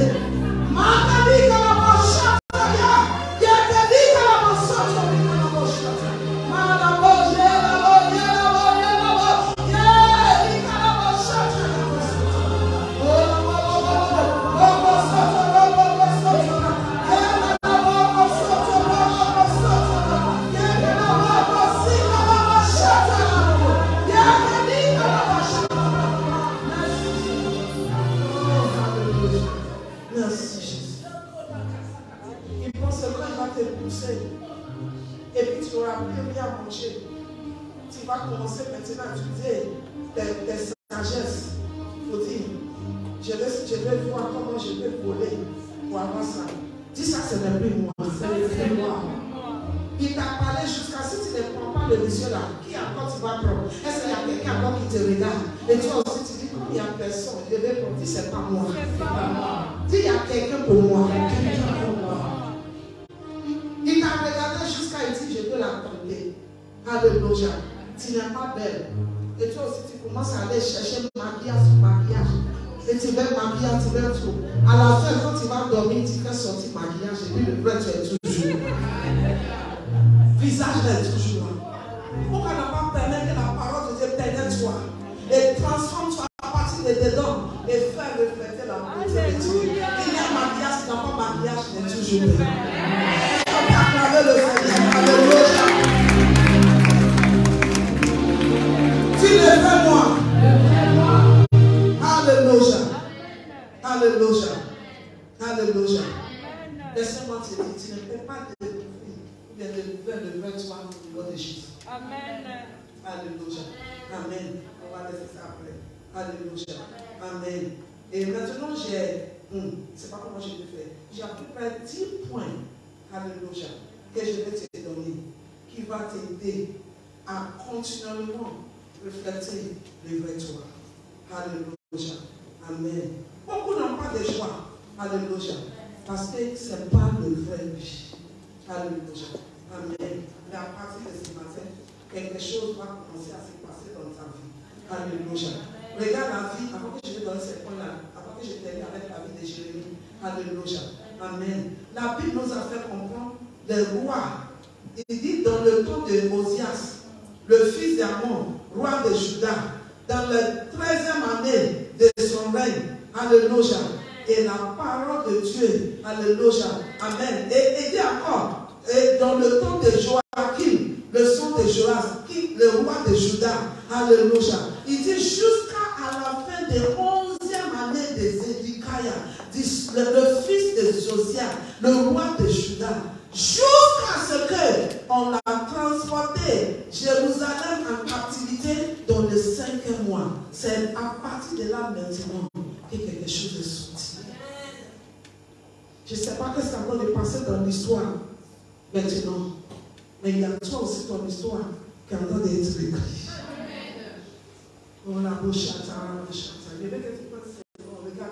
Et puis tu auras plus rien à manger. Tu vas commencer maintenant à utiliser tes sagesses. Il faut dire, je vais voir comment je vais voler pour avoir ça. Dis ça, ce n'est plus moi. C'est moi. Il t'a parlé jusqu'à si tu ne prends pas le monsieur là. Qui encore tu vas prendre? Est-ce qu'il y a quelqu'un encore qui te regarde? Et toi aussi tu dis, comme il n'y a personne, je vais prendre. Dis, c'est pas moi. Dis, il y a quelqu'un pour moi. Il t'a regardé jusqu'à ici, je peux la tomber. Alléluia. Tu n'es pas belle. Et toi aussi, tu commences à aller chercher maquillage sur maquillage. Et tu veux maquillage, tu veux tout. À la fin, quand tu vas dormir, tu fais sortir maquillage. Et puis le vrai, tu es toujours. Visage est toujours là. Pourquoi ne pas permettre que la parole de Dieu pénètre toi et transforme-toi à partir de dedans et faire refléter la beauté de Dieu. Il y a maquillage, il n'y a pas maquillage, il est toujours là. Acclamez le Seigneur. Alléluia. Tu le fais moi. Alléluia. Alléluia. Alléluia. Laisse-moi te dire, tu ne peux pas te découvrir ou bien découvrir le vrai toi au nom de Jésus. Amen. Alléluia. Amen. On va laisser ça après. Alléluia. Amen. Et maintenant, c'est pas comment je le fais. J'ai à peu près 10 points. Alléluia. Que je vais te donner. Qui va t'aider à continuellement refléter le vrai toi. Alléluia. Amen. Beaucoup n'ont pas de joie. Alléluia. Parce que ce n'est pas le vrai vie. Alléluia. Amen. Mais à partir de ce matin, quelque chose va commencer à se passer dans ta vie. Alléluia. Regarde la vie, avant que je vais donner ces points-là, avant que je termine avec la vie de Jérémie. Alléluia. Amen. La Bible nous a fait comprendre des rois. Il dit dans le temps de Osias, le fils d'Amon, roi de Juda, dans la 13e année de son règne. Alléluia. et la parole de Dieu. Alléluia. Amen. Et dit encore, et dans le temps de Joachim, le son de Joas, le roi de Juda. Alléluia. Il dit jusqu'à la fin des 11e année de Zédikaya, le fils de Josiah, le roi de Juda, jusqu'à ce qu'on a transporté Jérusalem en captivité dans le 5e mois. C'est à partir de là maintenant que quelque chose est sorti. Je ne sais pas ce qui est en train de passer dans l'histoire maintenant, mais il y a toi aussi ton histoire qui est en train d'être écrite. On a beau chanter, regarde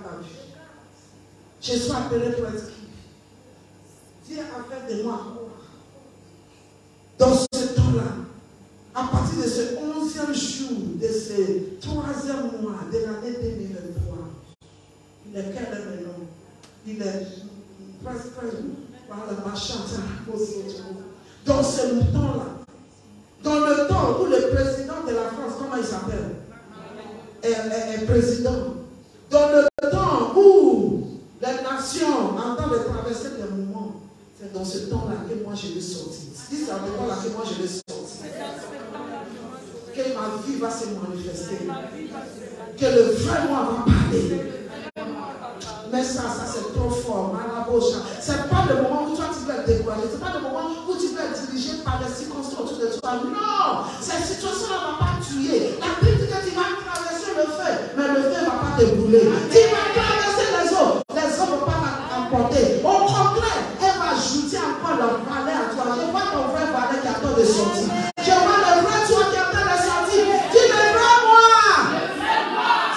ta vie. Je suis appelé pour être qui? Dieu a fait de moi. Dans ce temps-là, à partir de ce 11e jour, de ce 3e mois de l'année 2023, il est quel est maintenant? Il est presque par le machin. Dans ce temps-là, dans le temps où le président de la France, comment il s'appelle? Est président. Dans le temps où les nations entendent de traverser des moments, c'est dans ce temps-là que moi je vais sortir. C'est dans ce temps-là que moi je vais sortir. Que ma vie va se manifester. Que le vrai moi va parler. Mais ça c'est trop fort. Ce n'est pas le moment où toi tu vas être découragé. Ce n'est pas le moment où tu vas être dirigé par les circonstances autour de toi. Non, cette situation-là ne va pas tuer. La Bible dit que tu vas traverser le feu, mais le feu ne va pas te brûler. Tu vas traverser les eaux ne vont pas t'emporter. Au contraire, elle va ajouter encore leur valet à toi. Je vois ton vrai valet qui attend de sortir. Je vois le vrai toi qui attend de sortir. Tu le vois moi.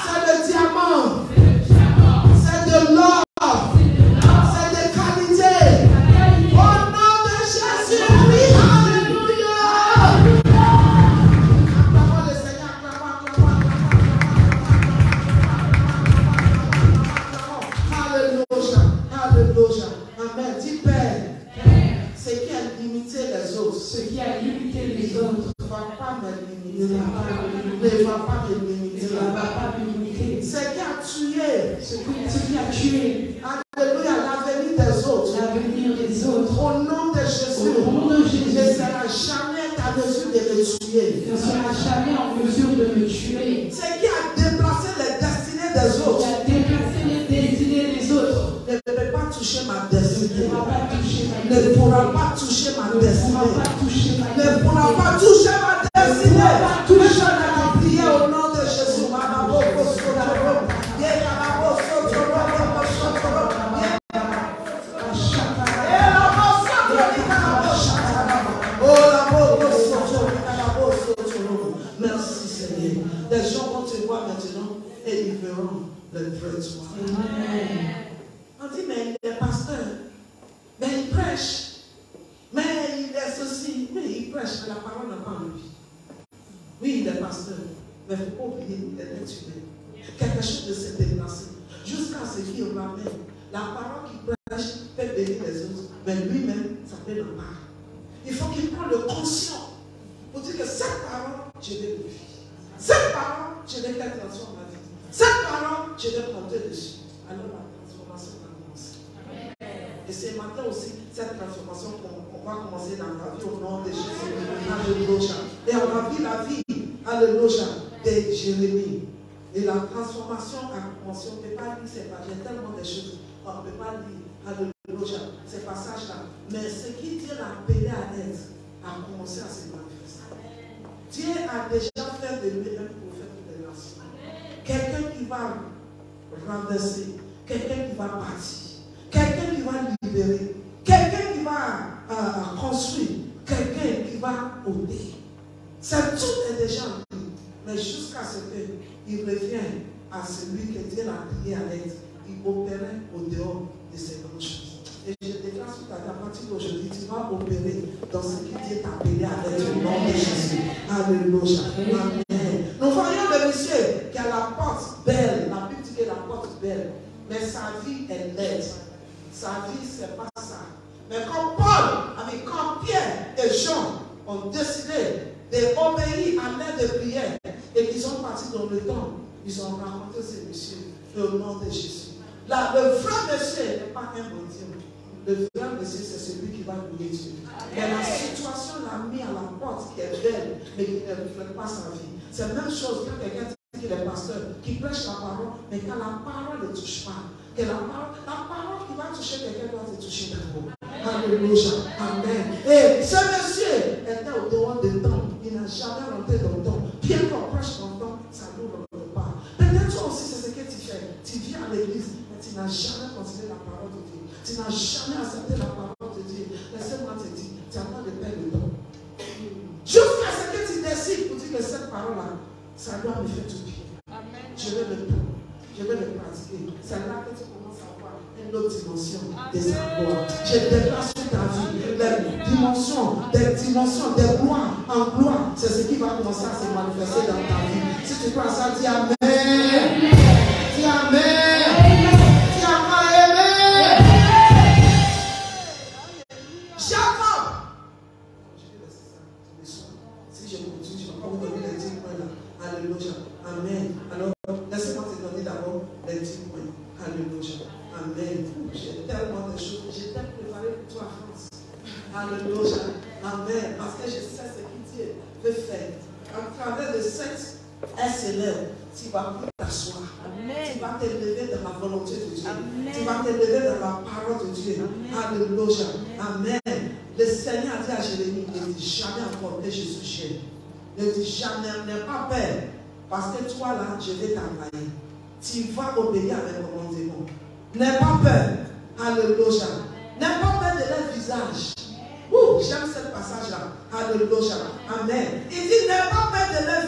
C'est le diamant. C'est de l'or. C'est de qualité. Au nom de Jésus. Alléluia. Acclamons le Seigneur. Alléluia. Amen. Dis Père. Ce qui a limité les autres. Ce qui a limité les autres. Ne va pas me limiter. Ne va pas me limiter. Ne va pas me limiter. Ce qui a tué. Ce qui a tué. Alléluia. L'avenir des autres. L'avenir des autres. Au nom de Jésus. Au nom de Jésus. Je ne serai jamais en mesure de me tuer. Je ne serai jamais en mesure de me tuer. Ce qui a déplacé les destinées des autres. Qui a déplacé les destinées des autres. Ne peut pas toucher ma destinée. Ne pourra pas toucher ma destinée. Ne pourra pas toucher ma destinée. Touche la prière au nom de Jésus. Merci Seigneur. Les gens vont te voir maintenant et ils verront le vrai toi. On dit, mais il est pasteur, mais il prêche, mais il est ceci, oui, il prêche, mais la parole n'a pas en lui. Oui, il est pasteur, mais il ne faut pas oublier qu'il est tué. Quelque chose de s'est déplacé, jusqu'à ce qu'il ramène. La parole qu'il prêche fait bénir les autres, mais lui-même, ça fait le mal. Il faut qu'il prenne le conscient pour dire que cette parole, je vais le vivre. Cette parole, je vais faire transformer ma vie. Cette parole, je vais compter dessus. Alors la transformation va commencer. Et ce matin aussi, cette transformation qu'on va commencer dans la vie au nom de Jésus. Alléluia. Et on a vu la vie, alléluia, de Jérémie. Et la transformation a commencé. On ne peut pas lire ces pages. Il y a tellement de choses. On ne peut pas lire, alléluia, ces passages-là. Mais ce qui Dieu l'a appelé à être a commencé à se manifester. Dieu a déjà fait de lui un prophète de nation. Quelqu'un qui va renverser, quelqu'un qui va bâtir, quelqu'un qui va libérer, quelqu'un qui va construire, quelqu'un qui va ôter. C'est tout est déjà en lui. Mais jusqu'à ce qu'il revienne à celui que Dieu l'a appelé à être, il opérait au dehors de ces grandes choses. Et je déclare sur ta vie, à partir d'aujourd'hui, tu vas opérer dans ce que Dieu t'a appelé à être au nom de Jésus. Alléluia. Amen. Nous voyons le monsieur qui a la porte belle. La Bible dit que la porte belle. Mais sa vie est laide. Sa vie, c'est pas ça. Mais quand Paul, quand Pierre et Jean ont décidé d'obéir à l'aide de prière et qu'ils sont partis dans le temple, ils ont rencontré ce monsieur au nom de Jésus. Là, le vrai monsieur n'est pas un mendiant. Le vrai monsieur, c'est celui qui va louer Dieu. Mais la situation l'a mis à la porte, qui est belle, mais qui ne reflète pas sa vie. C'est la même chose quand quelqu'un dit qu'il est pasteur, qui prêche la parole, mais quand la parole ne touche pas, que la parole qui va toucher quelqu'un doit te toucher d'abord. Alléluia. Amen. Et ce monsieur était au dehors des temps. Il n'a jamais rentré dans le temps. Bien qu'on prêche dans le temps, ça ne nous rentre pas. Peut-être toi aussi, c'est ce que tu fais. Tu viens à l'église, mais tu n'as jamais considéré la parole de Dieu. Tu n'as jamais accepté la parole de Dieu. Laissez-moi te dire, tu as pas de paix dedans. Jusqu'à ce que tu décides pour dire que cette parole-là, ça doit me faire du bien. Je vais le prendre. Je vais le pratiquer. C'est là que tu commences à voir une autre dimension des savoirs. Je déplace sur ta vie des dimensions, des gloires en gloire. C'est ce qui va commencer à se manifester dans ta vie. Si tu crois ça, dis Amen. Dis Amen. Dis Amen. Jacob. Je vais laisser ça. Si je continue, je ne vais pas vous donner les 10 points là. Alléluia. Amen. Alors, laissez-moi te donner d'abord les 10 points. Alléluia. Amen. J'ai tellement de choses. J'ai tellement préparé pour toi, France. Alléluia. Amen. Parce que je sais ce que Dieu veut faire. À travers de cette SLR, tu vas plus t'asseoir. Tu vas te lever dans la volonté de Dieu. Amen. Tu vas te lever dans la parole de Dieu. Amen. Alléluia. Amen. Le Seigneur a dit à Jérémie, ne dis jamais encore que je suis cher. Ne dis jamais, n'aie pas peur. Parce que toi là, je vais t'envoyer. Tu vas obéir avec mon commandement. N'aie pas peur. Alléluia. N'aie pas peur de leur visage. J'aime ce passage-là. Alléluia. Amen. Il dit, n'aie pas peur de leur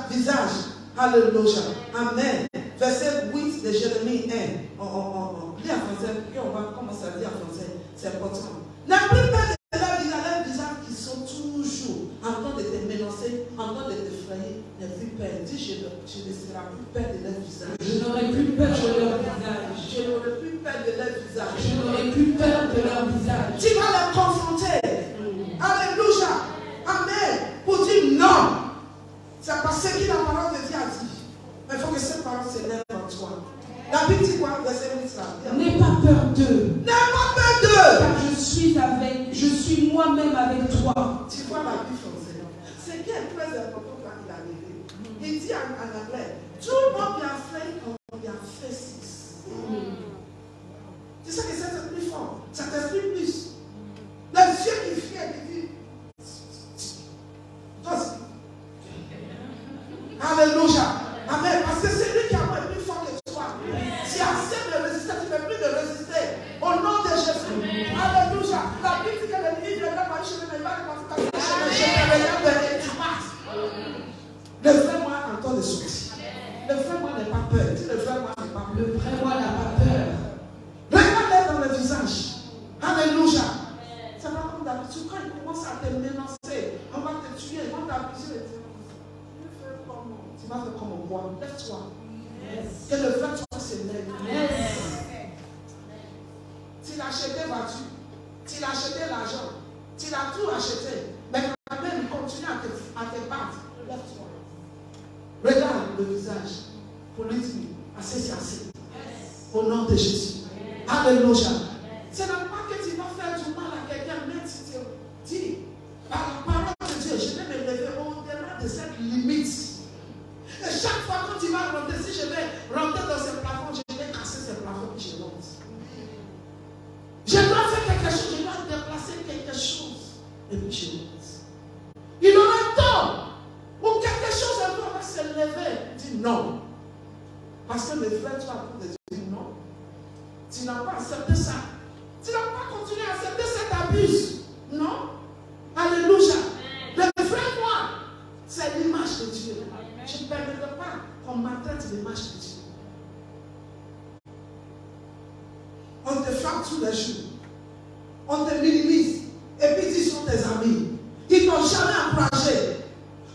visage. Alléluia. Amen. Verset 8 de Jérémie 1. On lit en français, puis on va commencer à lire en français. C'est important. N'aie plus peur de leur visage qui sont toujours en train de te menacer, en train de te frayer. N'aie plus peur. Dis, je ne serai plus peur de leur visage. Je n'aurai plus peur de leur visage. Je n'aurai plus peur de leur visage. Je n'aurai plus peur de leur visage. Tu vas les confronter. Alléluia. Amen. Pour dire non. C'est parce que la parole de Dieu a dit. Mais il faut que cette parole s'élève en toi. La Bible dit quoi? Verset 8 là. N'aie pas peur d'eux. N'aie pas peur d'eux. Car je suis moi-même avec toi. Tu vois la Bible française. Ce qui est très important quand il est arrivé. Il dit en anglais, do not be afraid of their faces. Tu sais que c'est plus fort. Ça t'explique plus. Les yeux qui fuient, qui disent. Alléluia. Amen. Parce que c'est lui qui a plus fort que toi. Si accepte de résister, tu ne peux plus de résister. Au nom de Jésus. Alléluia. La Bible dit que l'ennemi viendra par le chemin, il va repasser par le chemin. Je ne regarde vers tu passes. Le vrai moi entend des sorties. Le vrai moi n'est pas peur. Le vrai moi n'est pas peur. Le vrai moi n'a pas peur. Regarde-les dans le visage. Alléluia. C'est pas comme d'habitude. Quand ils commencent à te menacer, on va te tuer, ils vont t'abuser. Tu vas faire comme on voit. Lève-toi. Yes. Que le vrai toi se lève. Yes. Tu l'as acheté voiture. Tu l'as acheté l'argent. Tu l'as tout acheté. Mais quand même, continue à te battre. Lève-toi. Regarde le visage. Pour lui dire, assez c'est assez. Yes. Au nom de Jésus. Alléluia. Ce n'est pas que tu vas faire du mal à quelqu'un, mais tu te dis, par la parole de Dieu, je vais me lever au-delà de cette limite. Et chaque fois que tu vas rentrer, si je vais rentrer dans ce plafond, je vais casser ce plafond et je monte. Je dois faire quelque chose, je dois déplacer quelque chose. Et puis je monte. Il aura tort. Ou quelque chose un peu va se lever. Dis non. Parce que le frère, tu vas te dire non. Tu n'as pas accepté ça. Tu n'as pas continué à accepter cet abus. Non. Alléluia. Le vrai moi, c'est l'image de Dieu. Je ne permettrai pas qu'on maltraite l'image de Dieu. On te frappe tous les jours. On te minimise. Et puis ils sont tes amis. Ils t'ont jamais encouragé.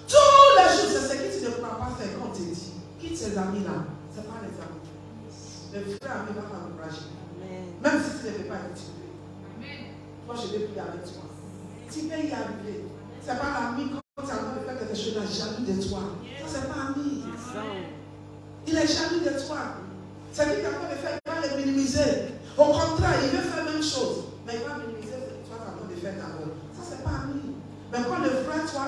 Tous les jours, c'est ce que tu ne pourras pas faire quand on te dit. Quitte ces amis-là. Ce n'est pas les amis. Le vrai ami va t'encourager. Même si tu ne peux pas être tué. Moi, je ne vais plus avec toi. Tu peux y arriver. Ce n'est pas l'ami quand tu as envie de faire quelque chose, il est jaloux de toi. Ça, ce n'est pas ami. Il est jaloux de toi. C'est lui qui a envie de faire, il va le minimiser.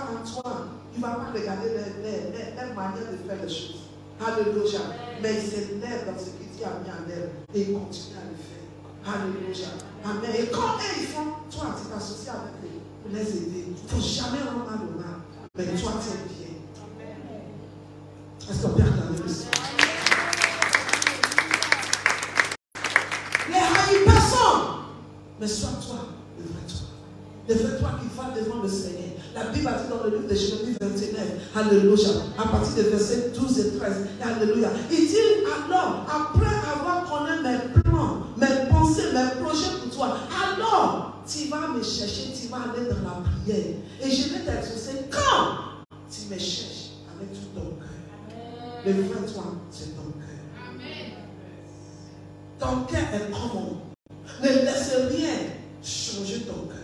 en toi, il ne va pas regarder les manières de faire les choses. Alléluia. Mais il s'élève dans ce qu'il a mis en elle et il continue à le faire. Alléluia. Amen. Et quand ils font, toi, tu t'associes avec eux pour les aider. Il ne faut jamais rendre mal au mal. Mais toi, tu es bien. Est-ce qu'on peut regarder le Seigneur? Les haïs personne. Mais sois toi, le vrai toi. Le vrai toi qui va devant le Seigneur. La Bible a dit dans le livre de Jérémie 29, alléluia, à partir des versets 12 et 13, alléluia. Il dit alors, après avoir connu mes plans, mes pensées, mes projets pour toi, alors tu vas me chercher, tu vas aller dans la prière. Et je vais t'exaucer quand tu me cherches avec tout ton cœur. Le vrai toi, c'est ton cœur. Ton cœur est comment? Ne laisse rien changer ton cœur.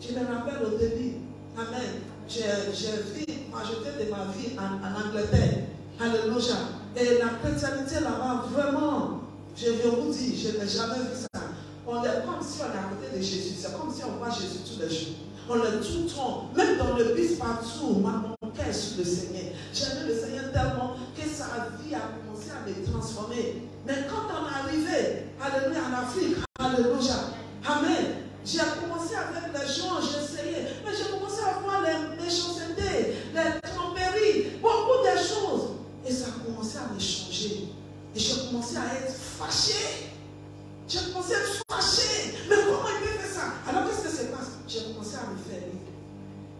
Je me rappelle au début, amen, j'ai vu, moi j'étais de ma vie en Angleterre, alléluia, et la chrétienté là-bas, vraiment, je vais vous dire, je n'ai jamais vu ça. On est comme si on est à côté de Jésus, c'est comme si on voit Jésus tous les jours. On est tout le temps, même dans le bus partout, mon cœur est sur le Seigneur. J'aimais le Seigneur tellement que sa vie a commencé à me transformer. Mais quand on est arrivé, alléluia, en Afrique, alléluia, amen, j'ai commencé avec les gens, j'ai essayé, mais j'ai commencé à voir les méchancetés, les tromperies, beaucoup de choses. Et ça a commencé à me changer. Et j'ai commencé à être fâché. J'ai commencé à être fâché. Mais comment il peut faire ça? Alors qu'est-ce que se passe? J'ai commencé à me faire rire.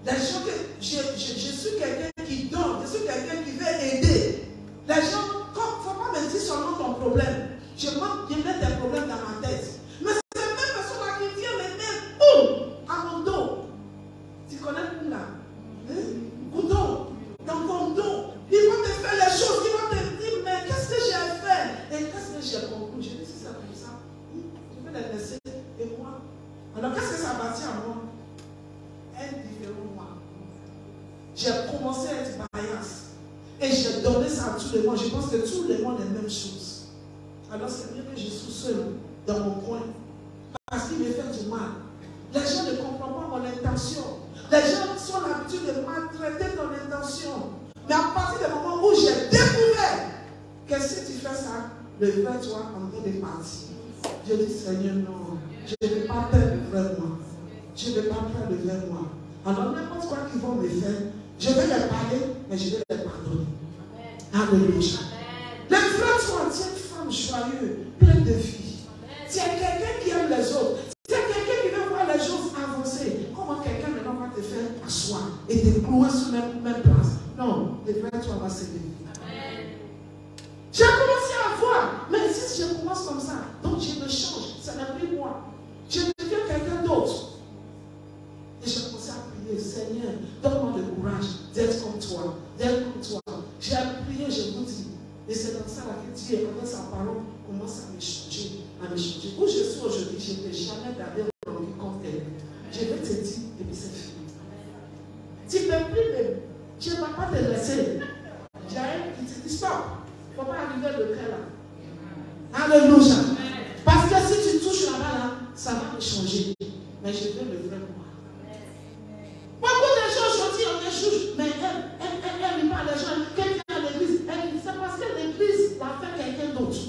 Les gens que je suis quelqu'un qui donne, je suis quelqu'un qui veut aider. Les gens, il ne faut pas me dire seulement ton problème. Je mets tes problèmes dans ma tête. Mais c'est la même personne là qui vient me mettre boum, à mon dos. Tu connais tout là? Couteau, dans ton dos. Il va te faire les choses, il va te dire, mais qu'est-ce que j'ai fait? Et qu'est-ce que j'ai compris? Je dis, c'est ça comme ça. Je vais les laisser. Et moi? Alors qu'est-ce que ça bâtit à moi? Un différent moi. J'ai commencé à être bias. Et j'ai donné ça à tous les monde. Je pense que tout le monde est la même chose. Alors c'est mieux que je sois seul dans mon coin. Parce qu'il me fait du mal. Les gens ne comprennent pas mon intention. Les gens sont l'habitude de maltraiter ton intention. Mais à partir du moment où j'ai découvert que si tu fais ça, le vrai toi en train de partir. Je dis Seigneur, non. Je ne vais pas perdre le vrai moi. Je ne vais pas perdre le vrai moi. Alors n'importe quoi qu'ils vont me faire, je vais les parler, mais je vais les pardonner. Alléluia. Le vrai toi, tu es une femme joyeuse, pleine de vie. Tu es quelqu'un qui aime les autres. Tu es quelqu'un qui veut voir les choses avancer. Comment quelqu'un ne va pas te faire asseoir et te clouer sur la même place? Non, le vrai toi va se lever. J'ai commencé à voir, mais si je commence comme ça, donc je me change, ça n'est plus moi. Je deviens quelqu'un d'autre. Et j'ai commencé à prier, Seigneur, donne-moi le courage d'être comme toi, d'être comme toi. J'ai prié, je vous dis. Et c'est dans ça que Dieu, avec sa parole, commence à me changer, à me changer. Où je suis aujourd'hui, je ne peux jamais garder mon vie comme elle. Je vais te dire, et puis c'est fini. Tu ne peux plus même. Je ne vais pas te laisser. J'ai un qui te dit stop. Il ne faut pas arriver le cœur là. Alléluia. Parce que si tu touches là-bas, là, ça va me changer. Mais je veux le vrai moi. Beaucoup de gens aujourd'hui, on les juge. Mais elle parle des gens. Quelqu'un à l'église. C'est parce que l'église l'a fait quelqu'un d'autre.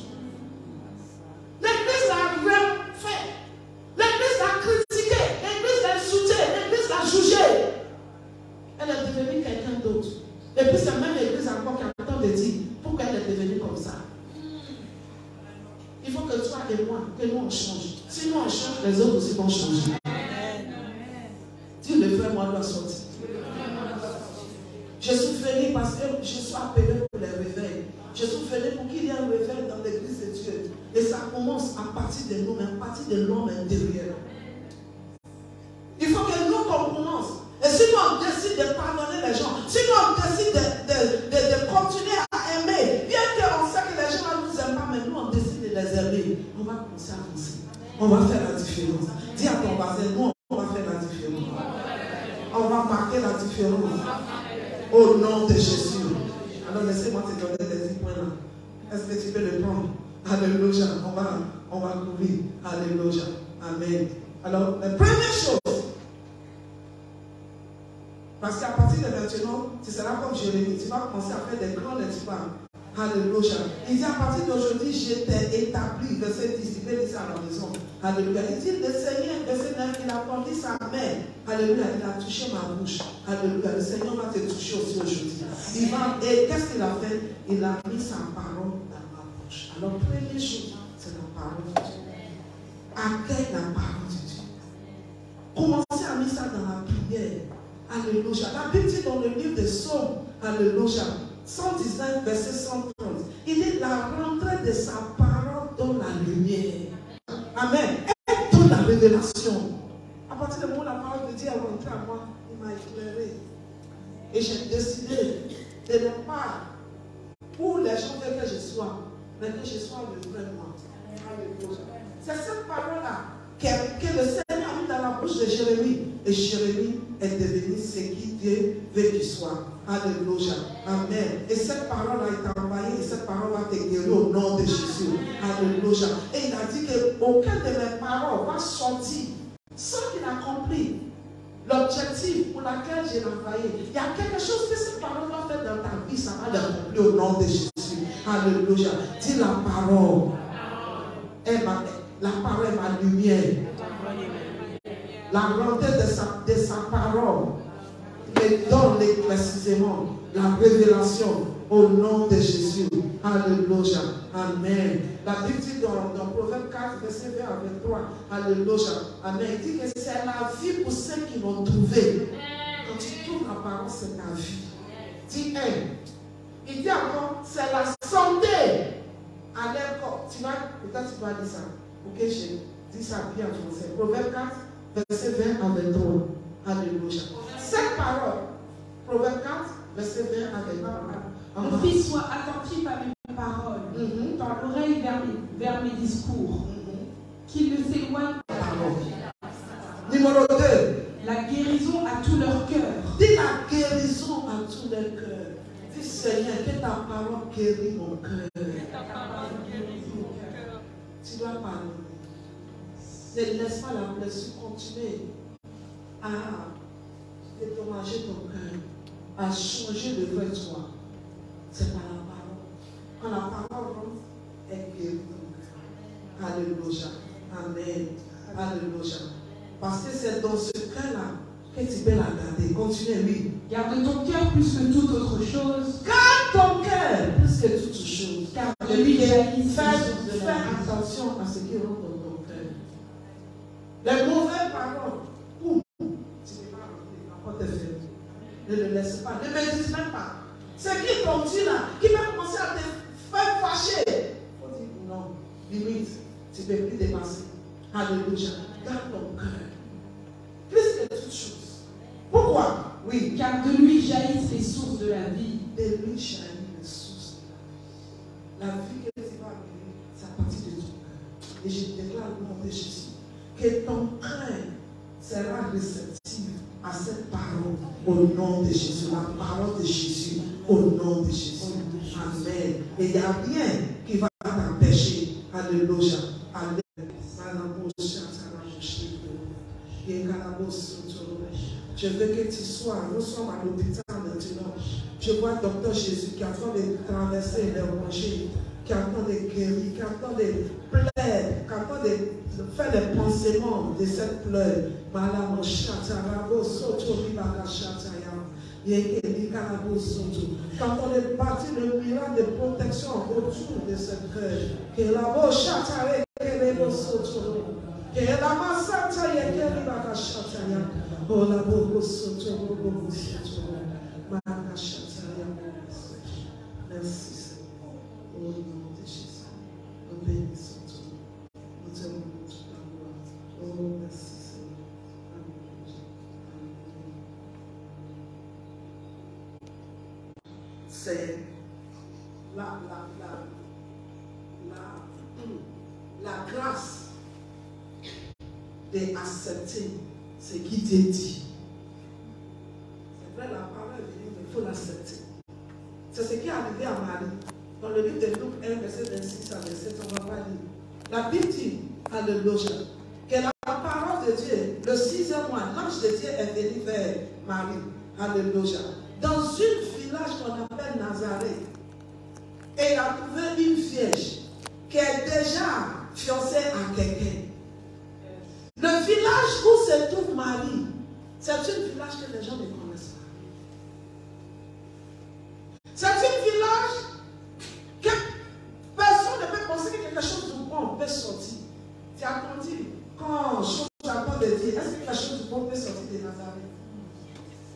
L'église l'a rien fait. L'église l'a critiqué. L'église l'a insulté. L'église l'a jugé. Elle est devenue quelqu'un d'autre. Et puis c'est même l'église encore qui attend de dire pourquoi elle est devenue comme ça. Il faut que toi et moi, que nous on change. Si nous on change, les autres aussi vont changer. Dis le frère, moi dois sortir. Je suis venu parce que je suis appelé pour les réveils. Je suis venu pour qu'il y ait un réveil dans l'église de Dieu. Et ça commence à partir de nous, mais à partir de l'homme intérieur. Il faut que nous qu'on commence. Et si nous on décide de pardonner les gens, si nous on décide de continuer à aimer, bien qu'on sait que les gens ne nous aiment pas, mais nous on décide de les aimer, on va commencer à avancer. On va faire la différence. Dis à ton voisin, nous on va faire la différence. On va marquer la différence. Au nom de Jésus. Alors laissez-moi te donner des 10 points là. Est-ce que tu peux le prendre? Alléluia. On va courir. Alléluia. Amen. Alors, la première chose, Parce qu'à partir de maintenant, tu seras comme Jérémie. Tu vas commencer à faire des grands exploits. Alléluia. Il dit à partir d'aujourd'hui, je t'ai établi. Verset 10, il peut dire ça à la maison. Alléluia. Il dit le Seigneur, verset 9, il a tendu sa main. Alléluia. Il a touché ma bouche. Alléluia. Le Seigneur va te toucher aussi aujourd'hui. Et qu'est-ce qu'il a fait? Il a mis sa parole dans ma bouche. Alors, première chose, c'est la parole de Dieu. Accueille la parole de Dieu. Commencez à mettre ça dans la prière. Alléluia. La Bible dit dans le livre des Psaumes, Alléluia, 119, verset 130, il est la rentrée de sa parole dans la lumière. Amen. Et dans la révélation. À partir du moment où la parole de Dieu est rentrée à moi, il m'a éclairé. Et j'ai décidé de ne pas où les gens veulent que je sois, mais que je sois le vrai moi. Alléluia. C'est cette parole-là que le Seigneur a mis dans la bouche de Jérémie. Et Jérémie est devenu ce qui Dieu veut qu'il soit. Alléluia. Amen. Et cette parole-là est envoyée. Et cette parole va te guérir au nom de Jésus. Alléluia. Et il a dit qu'aucun de mes paroles va sortir sans qu'il a compris l'objectif pour lequel j'ai envoyé. Il y a quelque chose que cette parole va faire dans ta vie. Ça va l'accomplir au nom de Jésus. Alléluia. Dis la parole. La parole est ma lumière. La rentrée de sa parole, les dons précisément, la révélation au nom de Jésus. Alléluia. Amen. La Bible dit dans Proverbe 4, verset 20 à 23. Alléluia. Amen. Il dit que c'est la vie pour ceux qui vont trouver. Quand tu trouves la parole, c'est ta vie. Dis un. Il dit encore, c'est la santé à leur corps. Peut-être tu vas dire ça. Ok, je dis ça bien en français. Proverbe 4, verset 20 à 23. Alléluia. Cette parole, Proverbe 4, verset 20 à 23. Mon fils, sois attentif à mes paroles, ton oreille vers mes discours, qu'il ne s'éloigne pas. Numéro 2. La guérison à tout leur cœur. Dis la guérison à tout leur cœur. Dis Seigneur, que ta parole guérit mon cœur. Tu dois parler. Ne laisse pas la blessure continuer à dédommager ton cœur, à changer de vrai toi. C'est par la parole. Quand la parole rentre, elle guérit ton cœur. Alléluia. Amen. Alléluia. Parce que c'est dans ce cœur-là que tu peux la garder. Continue, oui. Garde ton cœur plus que toute autre chose. Garde ton cœur plus que toute chose. Car de lui jaillissent Fais attention à ce qui rentre dans ton cœur. Les mauvaises paroles, tu ne peux pas rentrer, la porte est fermée. Ne le laisse pas, ne médite même pas. Ce qui continue là, qui va commencer à te faire fâcher. Il faut dire non, limite, tu ne peux plus dépasser. Alléluia. Garde ton cœur. Plus que toute chose. Pourquoi? Oui. Car de lui jaillissent les sources de la vie. De lui jaillissent les sources de la vie. La vie que tu vas vivre, c'est à partir de ton cœur. Et je déclare au nom de Jésus que ton cœur sera réceptif à cette parole au nom de Jésus. La parole de Jésus au nom de Jésus. Amen. Et il n'y a rien qui va t'empêcher. Alléluia. Amen. Je veux que tu sois, nous sommes à l'hôpital maintenant. Je vois le docteur Jésus qui est en train de traverser les rangées, qui est en train de guérir, qui est en train de pleurer, qui est en train de faire les pansements de cette pleure. Quand on est bâti le miracle de protection autour de cette cœur, merci Seigneur, au nom de Jésus, nous bénissons tout, nous te rendons toute la gloire. Oh merci Seigneur, c'est la grâce d'accepter ce qui Dieu dit. C'est vrai, la parole est venue, mais il faut l'accepter. C'est ce qui est arrivé à Marie. Dans le livre de Luc 1, verset 26 à 27, on va pas lire. La Bible dit, alléluia, que la parole de Dieu, le 6e mois, l'ange de Dieu est venu vers Marie. Alléluia. Dans un village qu'on appelle Nazareth, et il a trouvé une vierge qui est déjà fiancée à quelqu'un. Le village où se trouve Marie, c'est un village que les gens ne connaissent pas. C'est un village que personne ne peut penser que quelque chose de bon peut sortir. Tu as compris quand chose j'entends de dire, est-ce que quelque chose de bon peut sortir de Nazareth?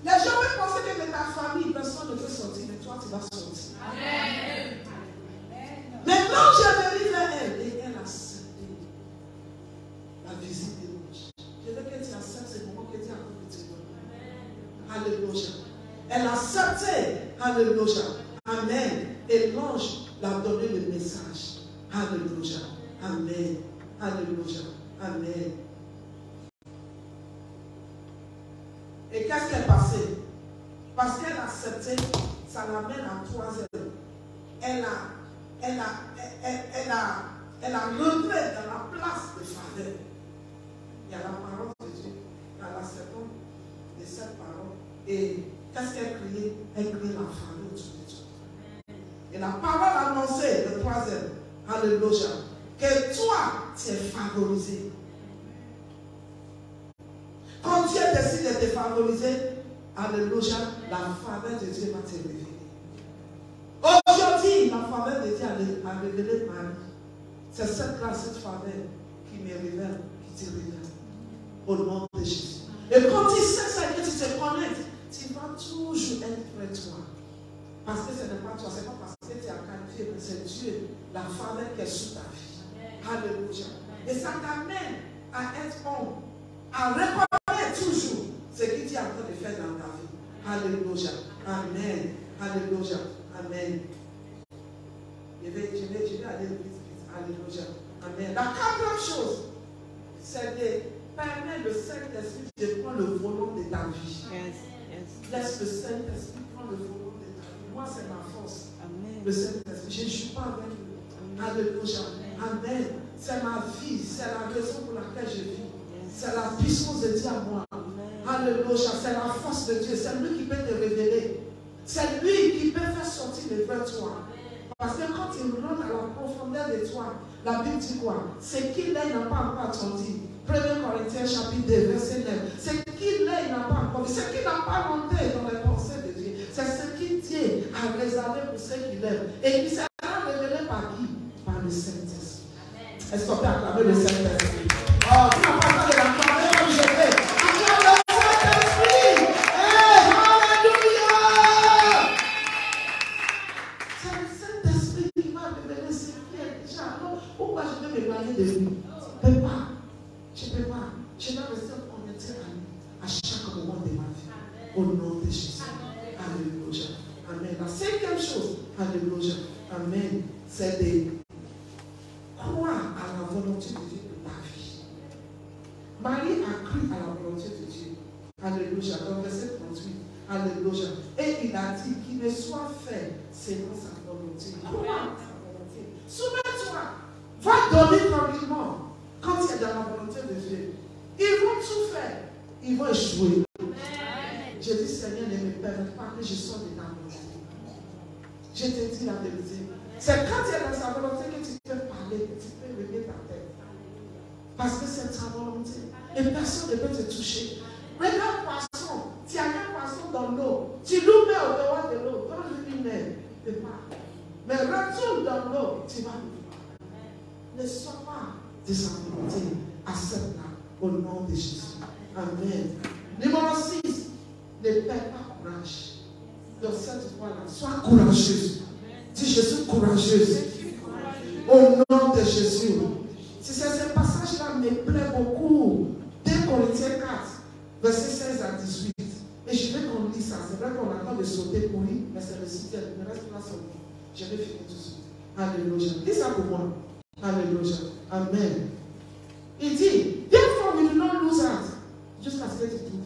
Les gens peuvent penser que de ta famille, personne ne peut sortir, mais toi tu vas sortir. Amen. Maintenant, j'ai venu vers elle et elle a accepté la visite de l'ange. Je veux que tu acceptes ce moment que tu as avec Dieu. Alléluia. Elle a accepté. Alléluia. Amen. Et l'ange l'a donné le message. Alléluia. Amen. Alléluia. Amen. Et qu'est-ce qui est passé? Parce qu'elle a accepté, ça l'amène à 3 heures. Elle a rentré dans la place de faveur. Il y a la parole de Dieu. Il y a la seconde de cette parole. Et qu'est-ce qu'elle criait? Elle criait la faveur autour de Dieu. Et la parole annonçait de 3 heures. Alléluia. Que toi, tu es favorisé. Quand Dieu décide de te favoriser, alléluia, la faveur de Dieu va te révéler. Aujourd'hui, la faveur de Dieu a révélé Marie. C'est cette grâce, cette faveur qui me révèle, qui te révèle. Au nom de Jésus. Et quand tu sais ça et que tu te connectes, tu vas toujours être près de toi. Parce que ce n'est pas toi, ce n'est pas parce que tu es qualifié, mais c'est Dieu, la faveur qui est sous ta vie. Alléluia. Et ça t'amène à être homme, à reconnaître toujours ce que tu es en train de faire dans ta vie. Alléluia. Amen. Alléluia. Amen. Je vais aller vite. Alléluia. Amen. La 4e chose, c'est de permettre le Saint-Esprit de prendre le volant de ta vie. Laisse le Saint-Esprit prendre le volant de ta vie. Moi, c'est ma force. Amen. Le Saint-Esprit. Je ne joue pas avec lui. Alléluia. Amen. C'est ma vie. C'est la raison pour laquelle je vis. C'est la puissance de Dieu à moi. Alléluia. C'est la force de Dieu. C'est lui qui peut te révéler. C'est lui qui peut faire sortir le vrai toi. Parce que quand il rentre à la profondeur de toi, la Bible dit quoi? C'est qu'il est, il n'a pas encore attendu. 1 Corinthiens chapitre 2, verset 9. C'est qu'il est, il n'a pas encore vu. C'est qu'il n'a pas rentré dans les pensées de Dieu. C'est ce qu'il Dieu a réservé pour ceux qui l'aiment. Et il sera révélé par qui? Par le Saint-Esprit. Est-ce qu'on peut acclamer le Saint-Esprit? Oh, tu n'as pas besoin de l'acclamer comme je fais. Acclame le Saint-Esprit. Hey, alléluia! C'est le Saint-Esprit qui va révéler ce qui est déjà. Alors, pourquoi je vais m'éloigner de lui? Je ne peux pas. Je ne peux pas. Je dois rester connecté à lui à chaque moment de ma vie. Au nom de Jésus. Alléluia. Amen. La 5e chose, alléluia. Amen. C'est de croire à la volonté de Dieu pour ta vie. Marie a cru à la volonté de Dieu. Alléluia. Dans verset 38. Alléluia. Et il a dit qu'il ne soit fait selon sa volonté. Crois à sa volonté. Soumets-toi. Va donner tranquillement. Quand tu es dans la volonté de Dieu, ils vont tout faire. Ils vont échouer. Je dis, Seigneur, ne me permets pas que je sorte de ta volonté. Je te dis la vérité. C'est quand tu es dans sa volonté que tu peux parler, que tu peux lever ta tête. Parce que c'est sa volonté. Et personne ne peut te toucher. Regarde poisson. Tu as un poisson dans l'eau. Tu le mets au dehors de l'eau. Donne-lui une aile. Ne pas. Mais retourne dans l'eau. Tu vas le voir. Ne sois pas de sa volonté. Accepte-la au nom de Jésus. Amen. Numéro 6. Ne perds pas courage. Dans cette voie-là, sois courageuse. Dis, je suis courageuse. Au nom de Jésus. Si ce passage-là me plaît beaucoup. 2 Corinthiens 4, verset 16 à 18. Et je veux qu'on lise ça. C'est vrai qu'on attend de sauter pour lui, mais c'est le citer. Il me reste là sur moi. Je vais finir tout de suite. Alléluia. Dis ça pour moi. Alléluia. Amen. Il dit, therefore we do not lose heart. Jusqu'à ce que tu trouves.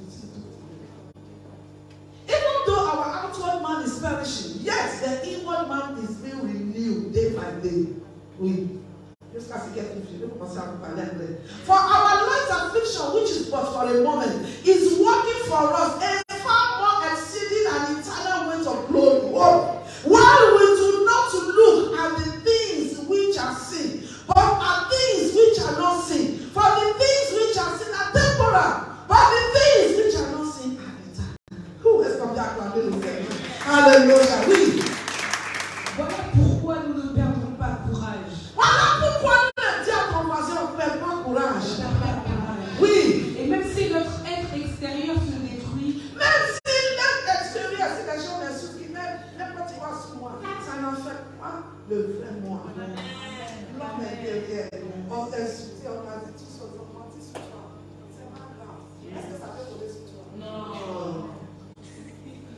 Even though our outward man is perishing, yet the inward man is being renewed day by day. Oui. Jusqu'à ce qu'elle trouve. Je vais commencer à vous parler anglais. For our light affliction, which is but for a moment, is working for us a far more but are things which are not seen. For the things which are seen are temporal, but the things which are not seen are eternal. Who est-ce qu'on vient acclamer le Seigneur? Alléluia, oui. Voilà pourquoi nous ne perdons pas courage. Voilà pourquoi nous disons à ton voisin, on ne perd pas courage. Oui. Et même si notre être extérieur se détruit, même si l'être extérieur, si les gens m'insultent, même quand tu vois sur moi, ça n'en fait pas le vrai moi. L'homme intérieur, on t'a insulté, on a dit tout ce qu'on a dit sur toi. C'est pas grave. Est-ce que ça peut tomber sur toi? Non.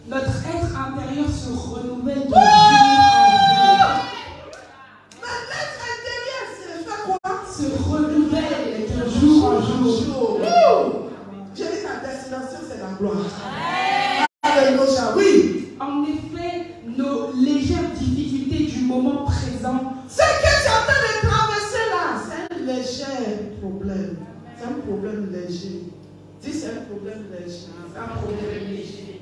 notre être intérieur se renouvelle de jour Oh! en Mais l'être intérieur, c'est fait quoi? jour. Se renouvelle de jour en jour. J'ai dit ta destination, c'est la gloire. Alléluia, oui. En effet, nos légères difficultés du moment présent, Ce que tu es en train de traverser là, c'est un léger problème. C'est un problème léger. Dis, c'est un problème léger. C'est un problème léger.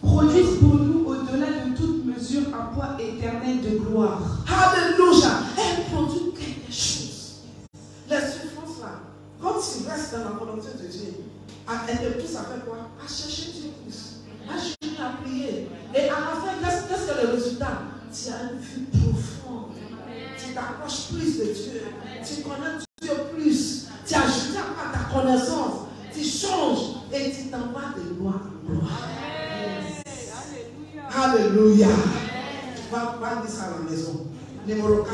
produisent pour nous, au-delà de toute mesure, un poids éternel de gloire. Alléluia. Elle produit quelque chose. Les souffrances là, quand tu restes dans la volonté de Dieu, elle te pousse à faire quoi? À chercher Dieu plus. À chercher à prier. Et à la fin, qu'est-ce que le résultat? Tu as une vue profonde. Tu t'approches plus de Dieu. Tu connais Dieu plus. Tu ajoutes à ta connaissance. Tu changes et tu t'en vas de gloire en gloire. Alléluia. Va dire ça à la maison. Numéro 4.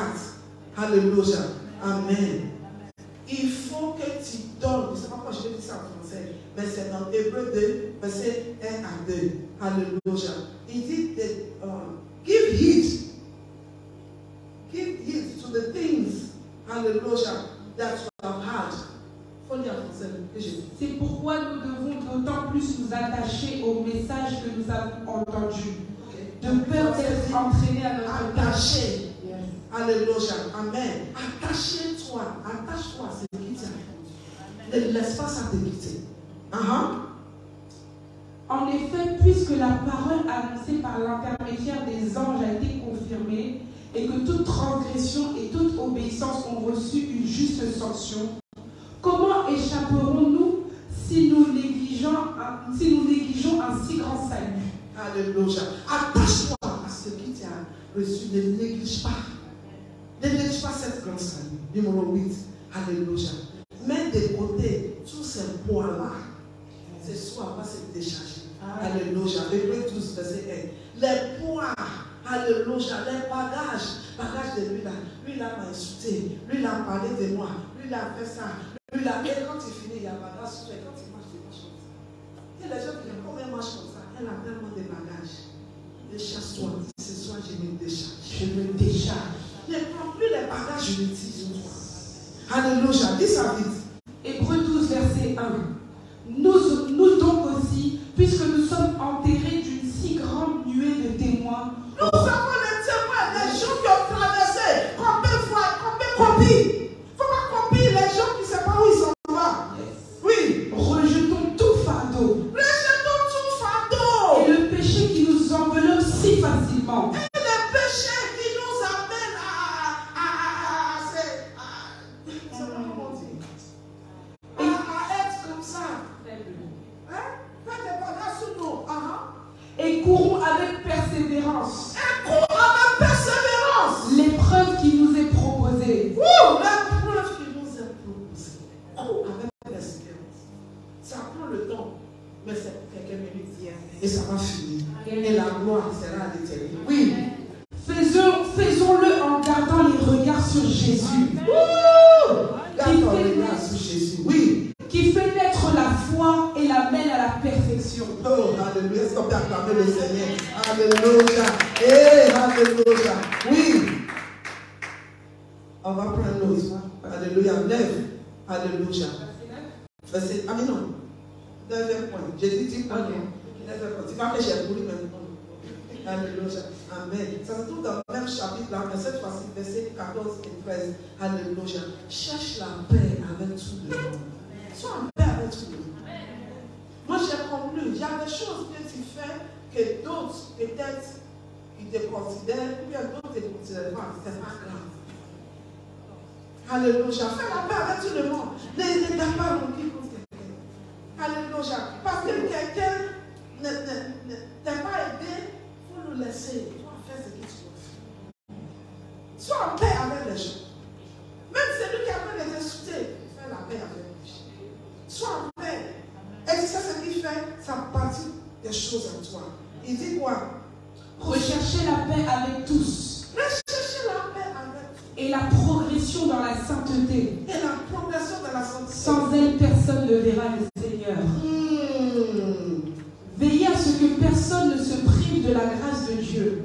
Alléluia. Amen. Il faut que tu donnes. Je ne sais pas pourquoi je vais dire ça en français, mais c'est dans Hébreux 2, verset 1 à 2. Alléluia. Il dit give heed. Give heed to the things. Alléluia. That you have heard. Faut lire en français. C'est pourquoi nous devons d'autant plus nous attacher au message que nous avons entendu. De peur d'être entraînés à notre attaché. Alléluia. Amen. Attache-toi. Attache-toi à ce qui t'a. Ne laisse pas ça te quitter. En effet, puisque la parole annoncée par l'intermédiaire des anges a été confirmée et que toute transgression et toute obéissance ont reçu une juste sanction, comment échapperons-nous si nous négligeons un si grand salut? Alléluia. Attache-toi à ce qui t'a reçu. Ne néglige pas. Ne néglige pas cette grande salut. Numéro 8. Alléluia. Mets de côté tous ces poids-là. Ce soir, va se décharger. Alléluia. Hébreux 12, verset 1. Les poids. Alléluia. Les bagages de lui là. Lui là m'a insulté. Lui là a parlé de moi. Lui là a fait ça. Lui là. Et quand il finit, il y a bagage sur lui. Quand il marche, il marche comme ça. Et les gens disent, comment elle marche comme ça? Elle a tellement de bagages. Décharge-toi. Ce soir, je me décharge. Je me décharge. Ne prends plus les bagages, je l'utilise une fois. Alléluia. Dis ça vite. Hébreux 12, verset 1. Nous donc aussi, puisque nous sommes enterrés d'une si grande nuée de témoins, nous avons les témoins, les gens qui ont traversé. Combien de fois, combien de copies? Il ne faut pas copier les gens qui ne savent pas où ils s'en vont. Oui. Rejetons tout fardeau. Rejetons tout fardeau. Et le péché qui nous enveloppe si facilement. Et le péché qui nous amène à être comme ça. Hein? Faites des bagages sur nous. Et courons avec persévérance. Et courons avec persévérance. L'épreuve qui nous est proposée. L'épreuve qui nous est proposée. Cours avec persévérance. Ça prend le temps, mais c'est pour quelques minutes. Et ça va finir. Et la gloire sera à l'éternité. Oui. Faisons-le en gardant les regards sur Jésus. Gardons les regards sur Jésus. Oui. Qui fait naître la foi et la mène à la perfection. Oh, alléluia. Est-ce qu'on peut acclamer le Seigneur? Alléluia. Hey, alléluia. Oui. On va prendre l'autre. Alléluia. 9. Alléluia. Verset. Ah, mais non. 9e point. J'ai dit 10 points. 9e point. Tu vas que j'ai voulu maintenant. Alléluia. Amen. Ça se trouve dans le même chapitre là, mais cette fois-ci, verset 14 et 13. Alléluia. Cherche la paix avec tout le monde. Sois en paix avec tout le monde. Moi, j'ai conclu. Il y a des choses que tu fais que d'autres, peut-être, ils te considèrent, ou bien d'autres ne te considèrent pas. C'est pas grave. Alléluia. Fais la paix avec tout le monde. Ne garde pas rancune contre quelqu'un. Alléluia. Parce que quelqu'un ne t'a pas aidé, il faut le laisser. Il faut faire ce que tu dois faire. Sois en paix avec les gens. Même celui qui a peur de t'insulter, fais la paix avec lui. Sois en paix. Et tu sais ce qu'il fait, ça partit des choses en toi. Il dit quoi? Recherchez la paix avec tous. Recherchez la paix avec tous. Et la progression dans la sainteté. Et la progression dans la sainteté. Sans elle, personne ne verra le Seigneur. Veillez à ce que personne ne se prive de la grâce de Dieu.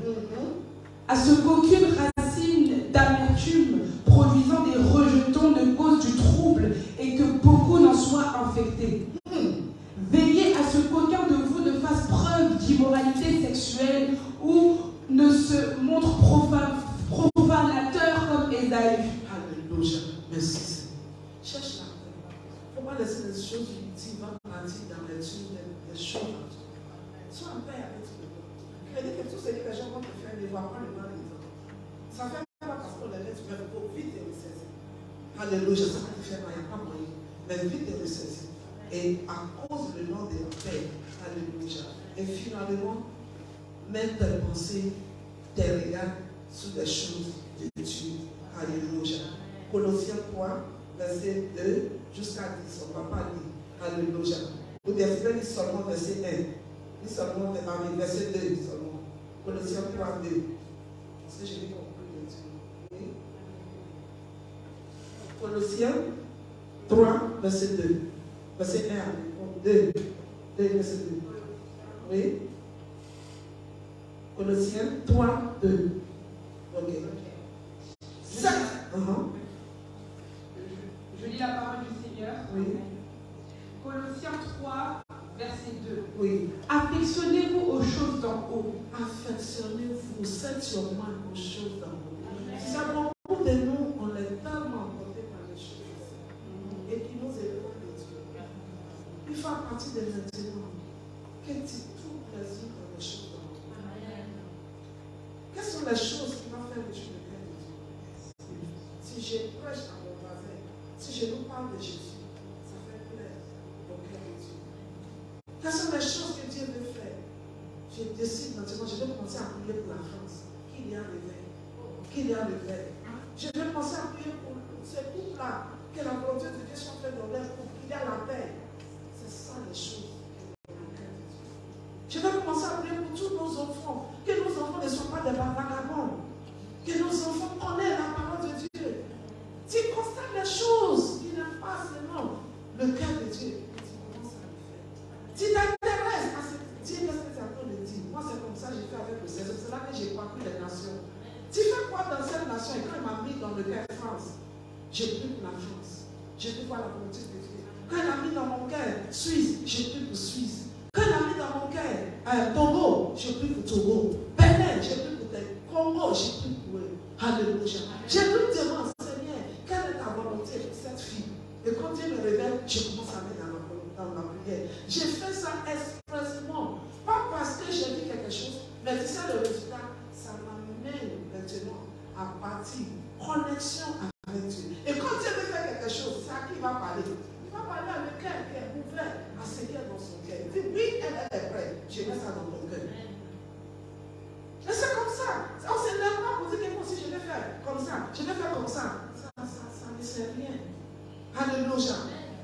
À ce qu'aucune racine d'amertume produisant des rejetons ne cause du trouble et que beaucoup n'en soient infectés. Veillez à ce qu'aucun de vous ne fasse preuve d'immoralité sexuelle ou ne se montre profanateur comme Ésaü. Alléluia. Merci. Cherche la paix. Il ne faut pas laisser les choses inutiles, pratiques, d'amertume, des choses. Sois en paix avec tout le monde. Je dis que tout ce que les gens vont te faire, ne voient pas le mal des autres. Ça fait pas parce qu'on les laisse faire, il faut vite les ressaisir. Alléluia. Ça va te faire mal, il n'y a pas moyen. Mais vite les ressaisir. Et à cause du nom de la paix, alléluia. Et finalement, mets tes pensées, tes regards sur des choses de Dieu. Alléluia. Colossiens 3, verset 2 jusqu'à 10. On ne va pas lire. Alléluia. Vous devez lire seulement verset 1. Lire seulement verset 2 seulement. Colossiens 3, 2. Parce que je l'ai compris de Dieu. Oui. Colossiens 3, verset 2. Verset 1, 2, verset 2. Oui. Colossiens 3, 2. Ok. 7. Je lis la parole du Seigneur. Oui. Colossiens 3, verset 2. Oui. Affectionnez-vous aux choses d'en haut. Affectionnez-vous sexuellement aux choses d'en haut. Si ça beaucoup de nous, on est tellement emportés par les choses et qui nous éloignent de Dieu. Il faut à partir de maintenant que tu trouves plaisir dans les choses d'en haut. Quelles sont les choses qui vont faire que tu le cœur de Dieu? Si je prêche à mon voisin, si je nous parle de Jésus, ça fait plaisir au cœur de Dieu. Quelles sont les choses que Dieu veut faire? Je décide maintenant, je vais commencer à prier pour la France. Qu'il y a l'éveil. Qu'il y a l'éveil. Je vais commencer à prier pour ce couple-là. Que la volonté de Dieu soit faite dans leur couple. Qu'il y a la paix. C'est ça les choses. Je vais commencer à prier pour tous nos enfants. Que nos enfants ne soient pas des vagabonds. Que nos enfants connaissent la parole de Dieu. Tu constates les choses qui n'aiment pas seulement le cœur de Dieu. Tu commences à le faire. Tu t'intéresses à ce que Dieu, qu'est-ce que tu es en train de dire? Moi, c'est comme ça que j'ai fait avec le Seigneur. C'est là que j'ai parcouru les nations. Tu fais quoi dans cette nation? Et quand il m'a mis dans le cœur France, j'ai pris pour la France. J'ai pris pour la volonté de Dieu. Quand il a mis dans mon cœur Suisse, j'ai pris pour Suisse. Quand il a mis dans mon cœur Togo, j'ai pris pour Togo. Bénin, j'ai pris pour Congo, j'ai pris pour eux. Alléluia. J'ai pris devant Seigneur, quelle est ta volonté pour cette fille? Et quand Dieu me révèle, je commence à mettre dans ma prière. J'ai fait ça expressément. Pas parce que j'ai dit quelque chose, mais tu sais le résultat, ça m'amène maintenant à partir. Connexion avec Dieu. Et quand Dieu veut faire quelque chose, c'est à qui il va parler? Il va parler à le cœur qui est ouvert à ce qui est dans son cœur. Il dit, oui, elle est prête. Je mets ça dans ton cœur. Et c'est comme ça. On ne se lève pas pour dire que moi aussi je vais faire comme ça. Je vais faire comme ça. Ça ne sert rien. Alléluia.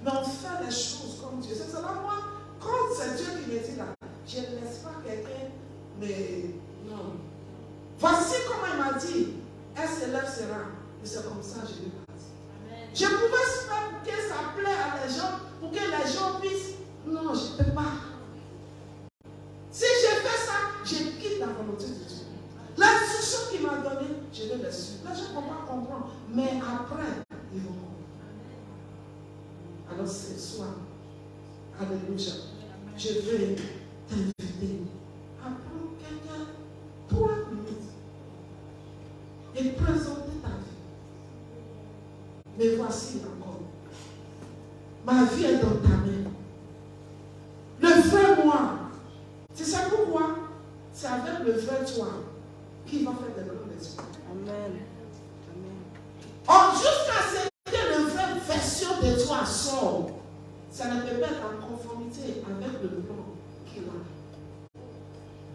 Mais on fait les choses comme Dieu. C'est cela, moi, quand c'est Dieu qui me dit là, je ne laisse pas quelqu'un, mais non. Voici comment il m'a dit. Elle se lève, sera. Et c'est comme ça que je vais partir. Je pouvais faire pour que ça plaît à les gens, pour que les gens puissent. Non, je ne peux pas. Si je fais ça, je quitte la volonté de Dieu. L'instruction qu'il m'a donnée, je vais les suivre. Les gens ne vont pas comprendre. Mais après, ils vont comprendre. Alors ce soir, alléluia, je vais t'inviter à prendre quelqu'un 3 minutes et présenter ta vie. Mais voici encore. Ma vie est dans ta main. Le vrai moi. Tu sais pourquoi? C'est avec le vrai toi qui va faire des grands exploits. Amen. Amen. Jusqu'à ce ça ne peut pas être en conformité avec le plan qu'il a.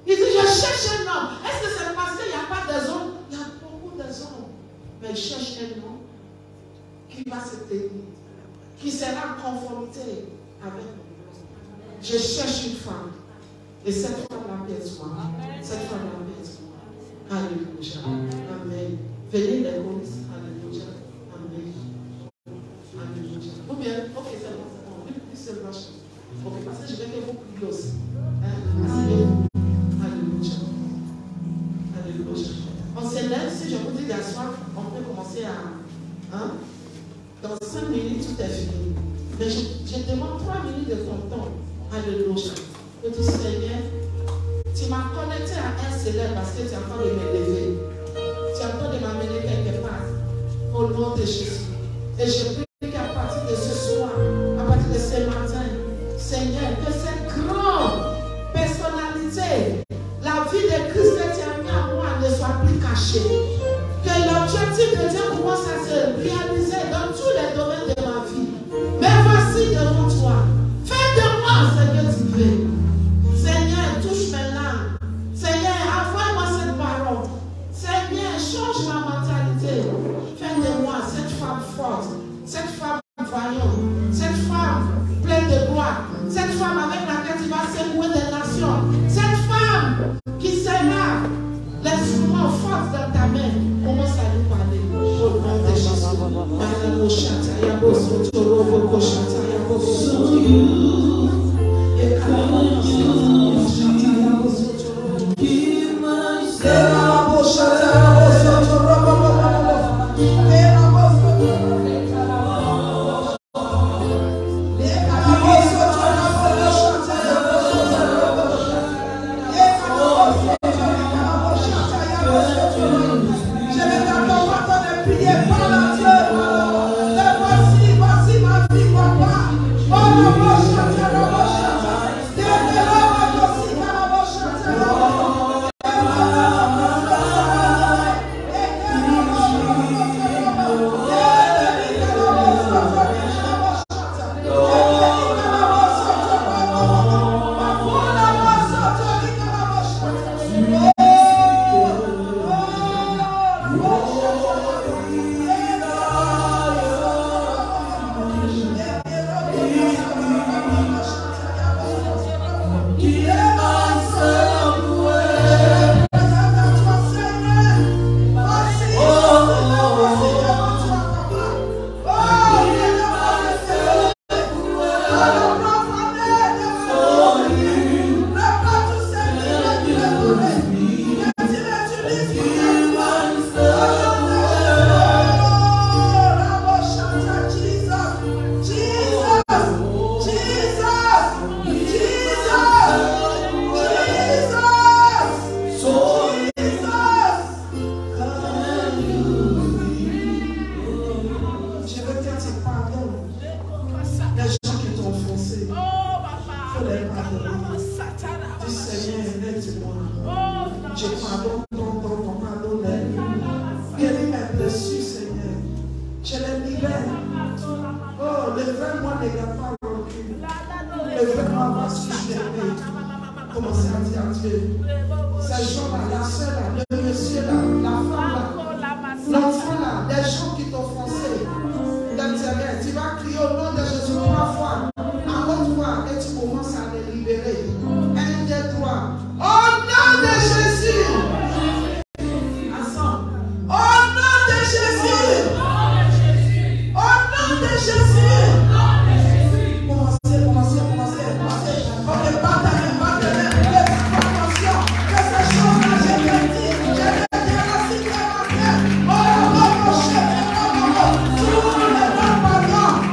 Il dit, je cherche un homme. Est-ce que c'est parce qu'il n'y a pas des hommes? Il y a beaucoup d'hommes. Mais il cherche un homme qui va se tenir, qui sera en conformité avec le plan. Je cherche une femme. Et cette femme l'apaise-moi. Cette femme l'apaise-moi. Alléluia. Amen. Venez les gosses. Alléluia. Amen. Alléluia. Ou bien, ok, c'est bon. Une seule vache. Ok, parce que je vais que vous priez aussi. Asseyez-vous. Alléluia. Alléluia. On s'élève, si je vous dis d'asseoir, on peut commencer à. Hein? Dans 5 minutes, tout est fini. Mais je demande 3 minutes de ton temps. Alléluia. Je dis, Seigneur, tu m'as connecté à un célèbre parce que tu es en train de me lever. Tu es en train de m'amener quelque part. Au nom de Jésus. Et je prie qu'à partir de ce soir, à partir de ce matin, Seigneur, que cette grande personnalité, la vie de Christ que tu as mis en moi ne soit plus cachée. Que l'objectif de Dieu commence à se réaliser dans tous les domaines de ma vie. Mais voici devant toi. Fais de moi ce que tu veux. Seigneur, touche mes langues. Seigneur, envoie-moi cette parole. Seigneur, change ma mentalité. Fais de moi cette femme forte, cette femme voyante, cette femme pleine de gloire, cette femme avec laquelle tu vas secouer des nations, cette femme qui sera l'instrument fort dans ta main. Commence à nous parler au nom de Jésus.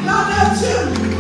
La nature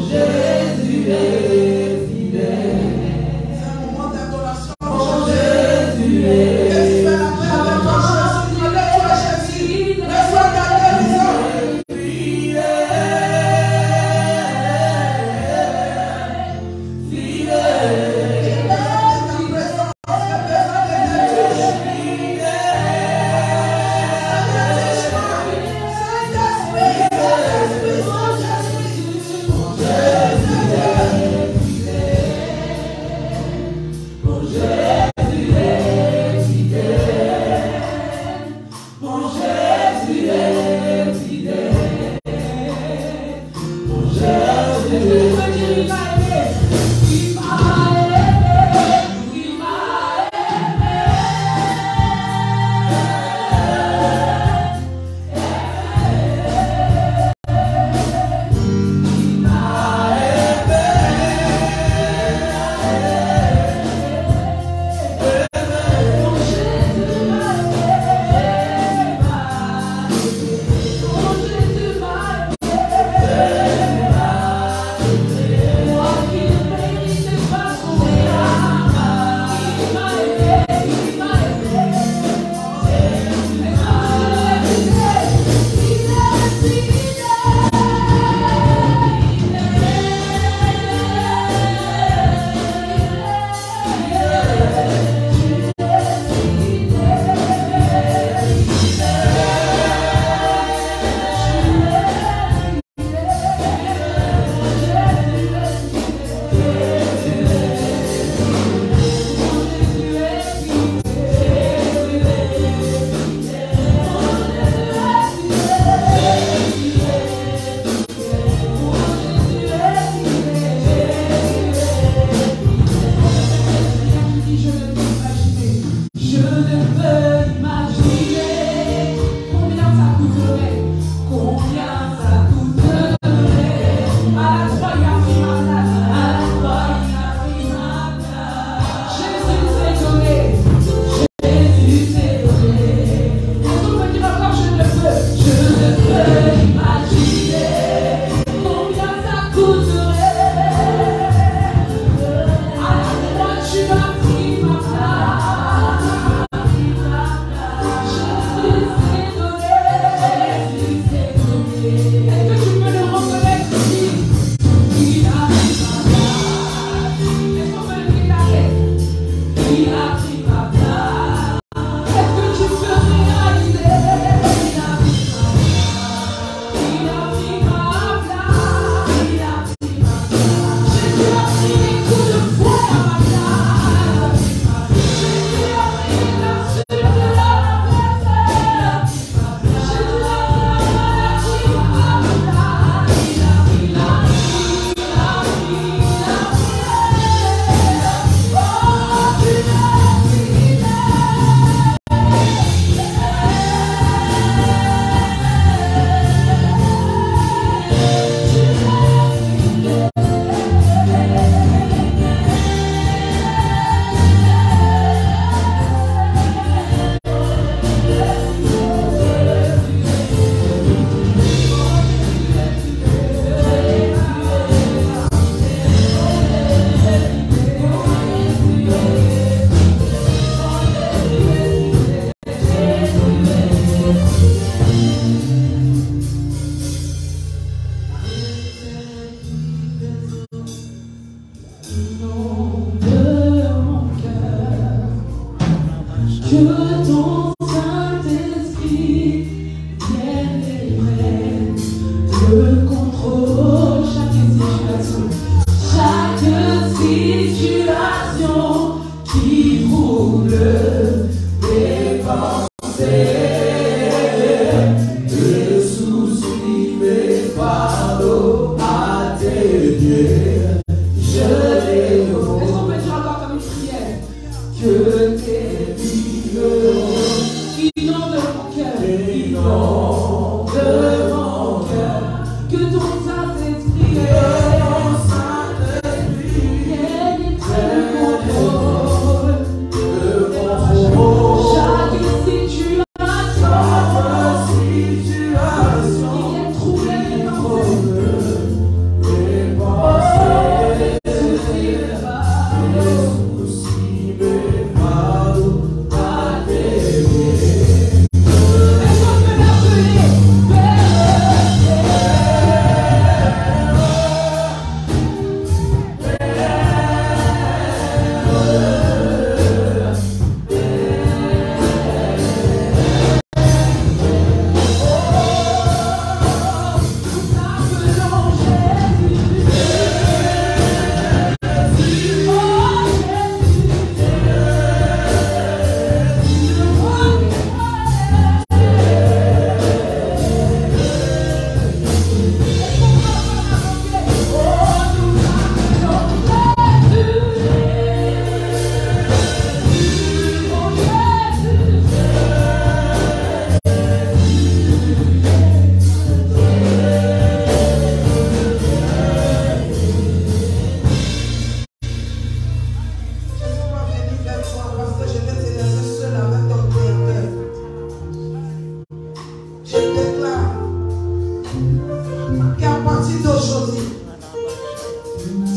Que tes vies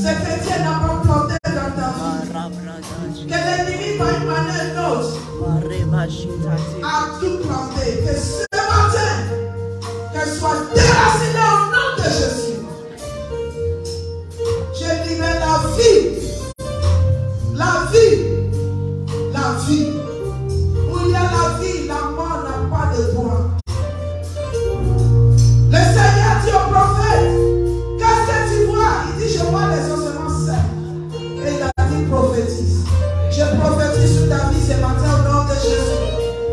Ce chrétien n'a pas planté dans ta vie. Que l'ennemi, par une manière ou une autre, a tout planté. Que ce matin, qu'elle soit déracinée au nom de Jésus. Je libère la vie. La vie. La vie. Où il y a la vie, la mort n'a pas de droit. Le Seigneur dit au prophète, qu'est-ce que tu vois? Il dit, je vois les ossements secs. Et il a dit, prophétise. Je prophétise sur ta vie ce matin au nom de Jésus.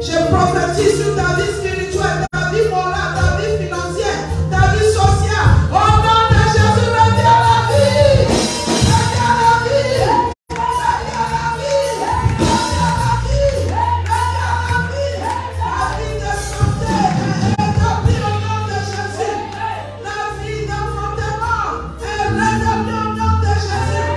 Je prophétise sur ta vie spirituelle, ta vie morale, ta vie financière, ta vie sociale. Au nom de Jésus, reviens à la vie. Reviens à la vie. Reviens à la vie. Reviens à la vie. Reviens à la vie. La vie de santé est rétablie au nom de Jésus. La vie d'enfantement est rétablie au nom de Jésus.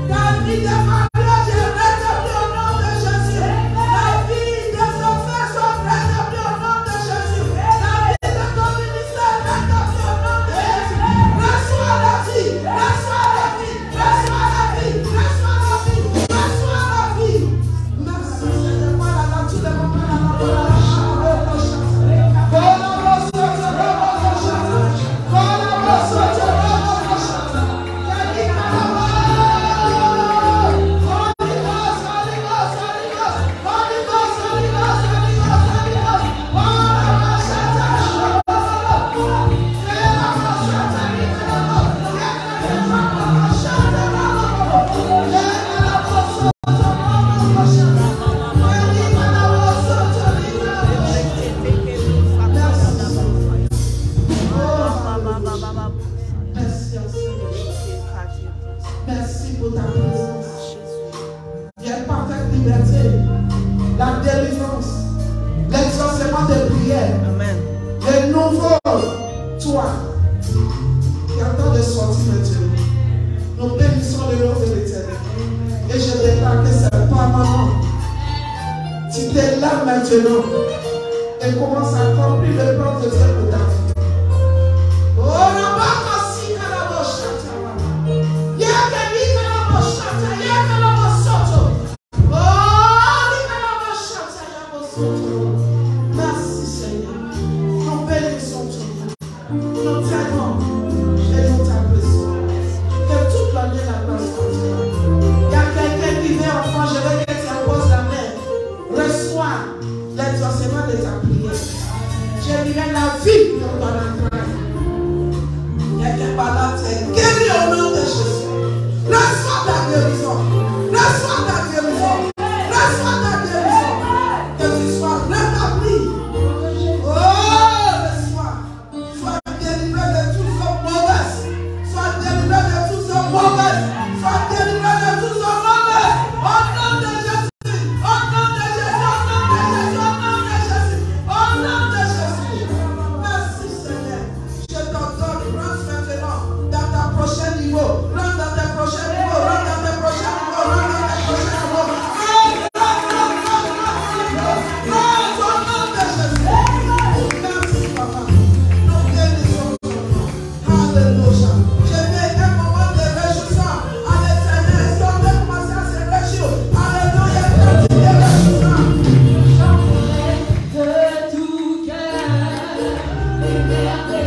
La vie de mariage est rétablie au nom de Jésus. La vie des enfants sont rétablie au nom de Jésus. La vie de ton ministère est rétablie au nom de Jésus. Reçois la vie. Reçois la vie. Reçois la vie. Reçois la vie. Reçois la vie. Merci Seigneur. Voilà, dans tous les moments, merci pour ta présence. Il y a une parfaite liberté, la délivrance, l'exaucement des prières. Amen. Le nouveau toi qui attend de sortir maintenant. Nous bénissons le nom de l'Éternel. Et je déclare que c'est permanent. Tu t'es là maintenant et commence à accomplir le plan de Dieu pour ta vie. Oh, la bakasi kalaboshata. Yakani kalaboshata. Yakalabosoto. Oh, ni kalaboshata yabosoto. Merci Seigneur. Nous bénissons ton nom. Nous t'aimons et nous t'apprécions. Que toute l'année la grâce continue. Il y a quelqu'un qui vient enfant, je veux que tu imposes la main. Reçois l'exaucement de ta prière. Je dirais la vie dans ton entraille. Quelqu'un par là, tu es guéri au nom de Jésus. Reçois ta guérison. Reçois ta guérison. Reçois ta guérison. Que tu sois rétabli. Oh, reçois. Sois délivré de tous hommes mauvais. Sois délivré de tous hommes mauvais. Sois délivré de tous hommes mauvais. Au nom de Jésus. Au nom de Jésus. Au nom de Jésus. Au nom de Jésus. Au nom de Jésus. Merci Seigneur. Je t'ordonne, rentre maintenant dans ta prochain niveau. Rentre dans tes prochains niveaux. Rentre dans tes prochains niveaux. Rentre dans tes prochains niveaux. Rentre au nom de Jésus. Merci Papa. Nous bénissons ton nom. Alléluia. Je vais un moment de réjouissance à l'Éternel. Est-ce qu'on peut commencer à se réjouir? Alléluia. Merci de réjouissance. De tout cœur, l'éternel.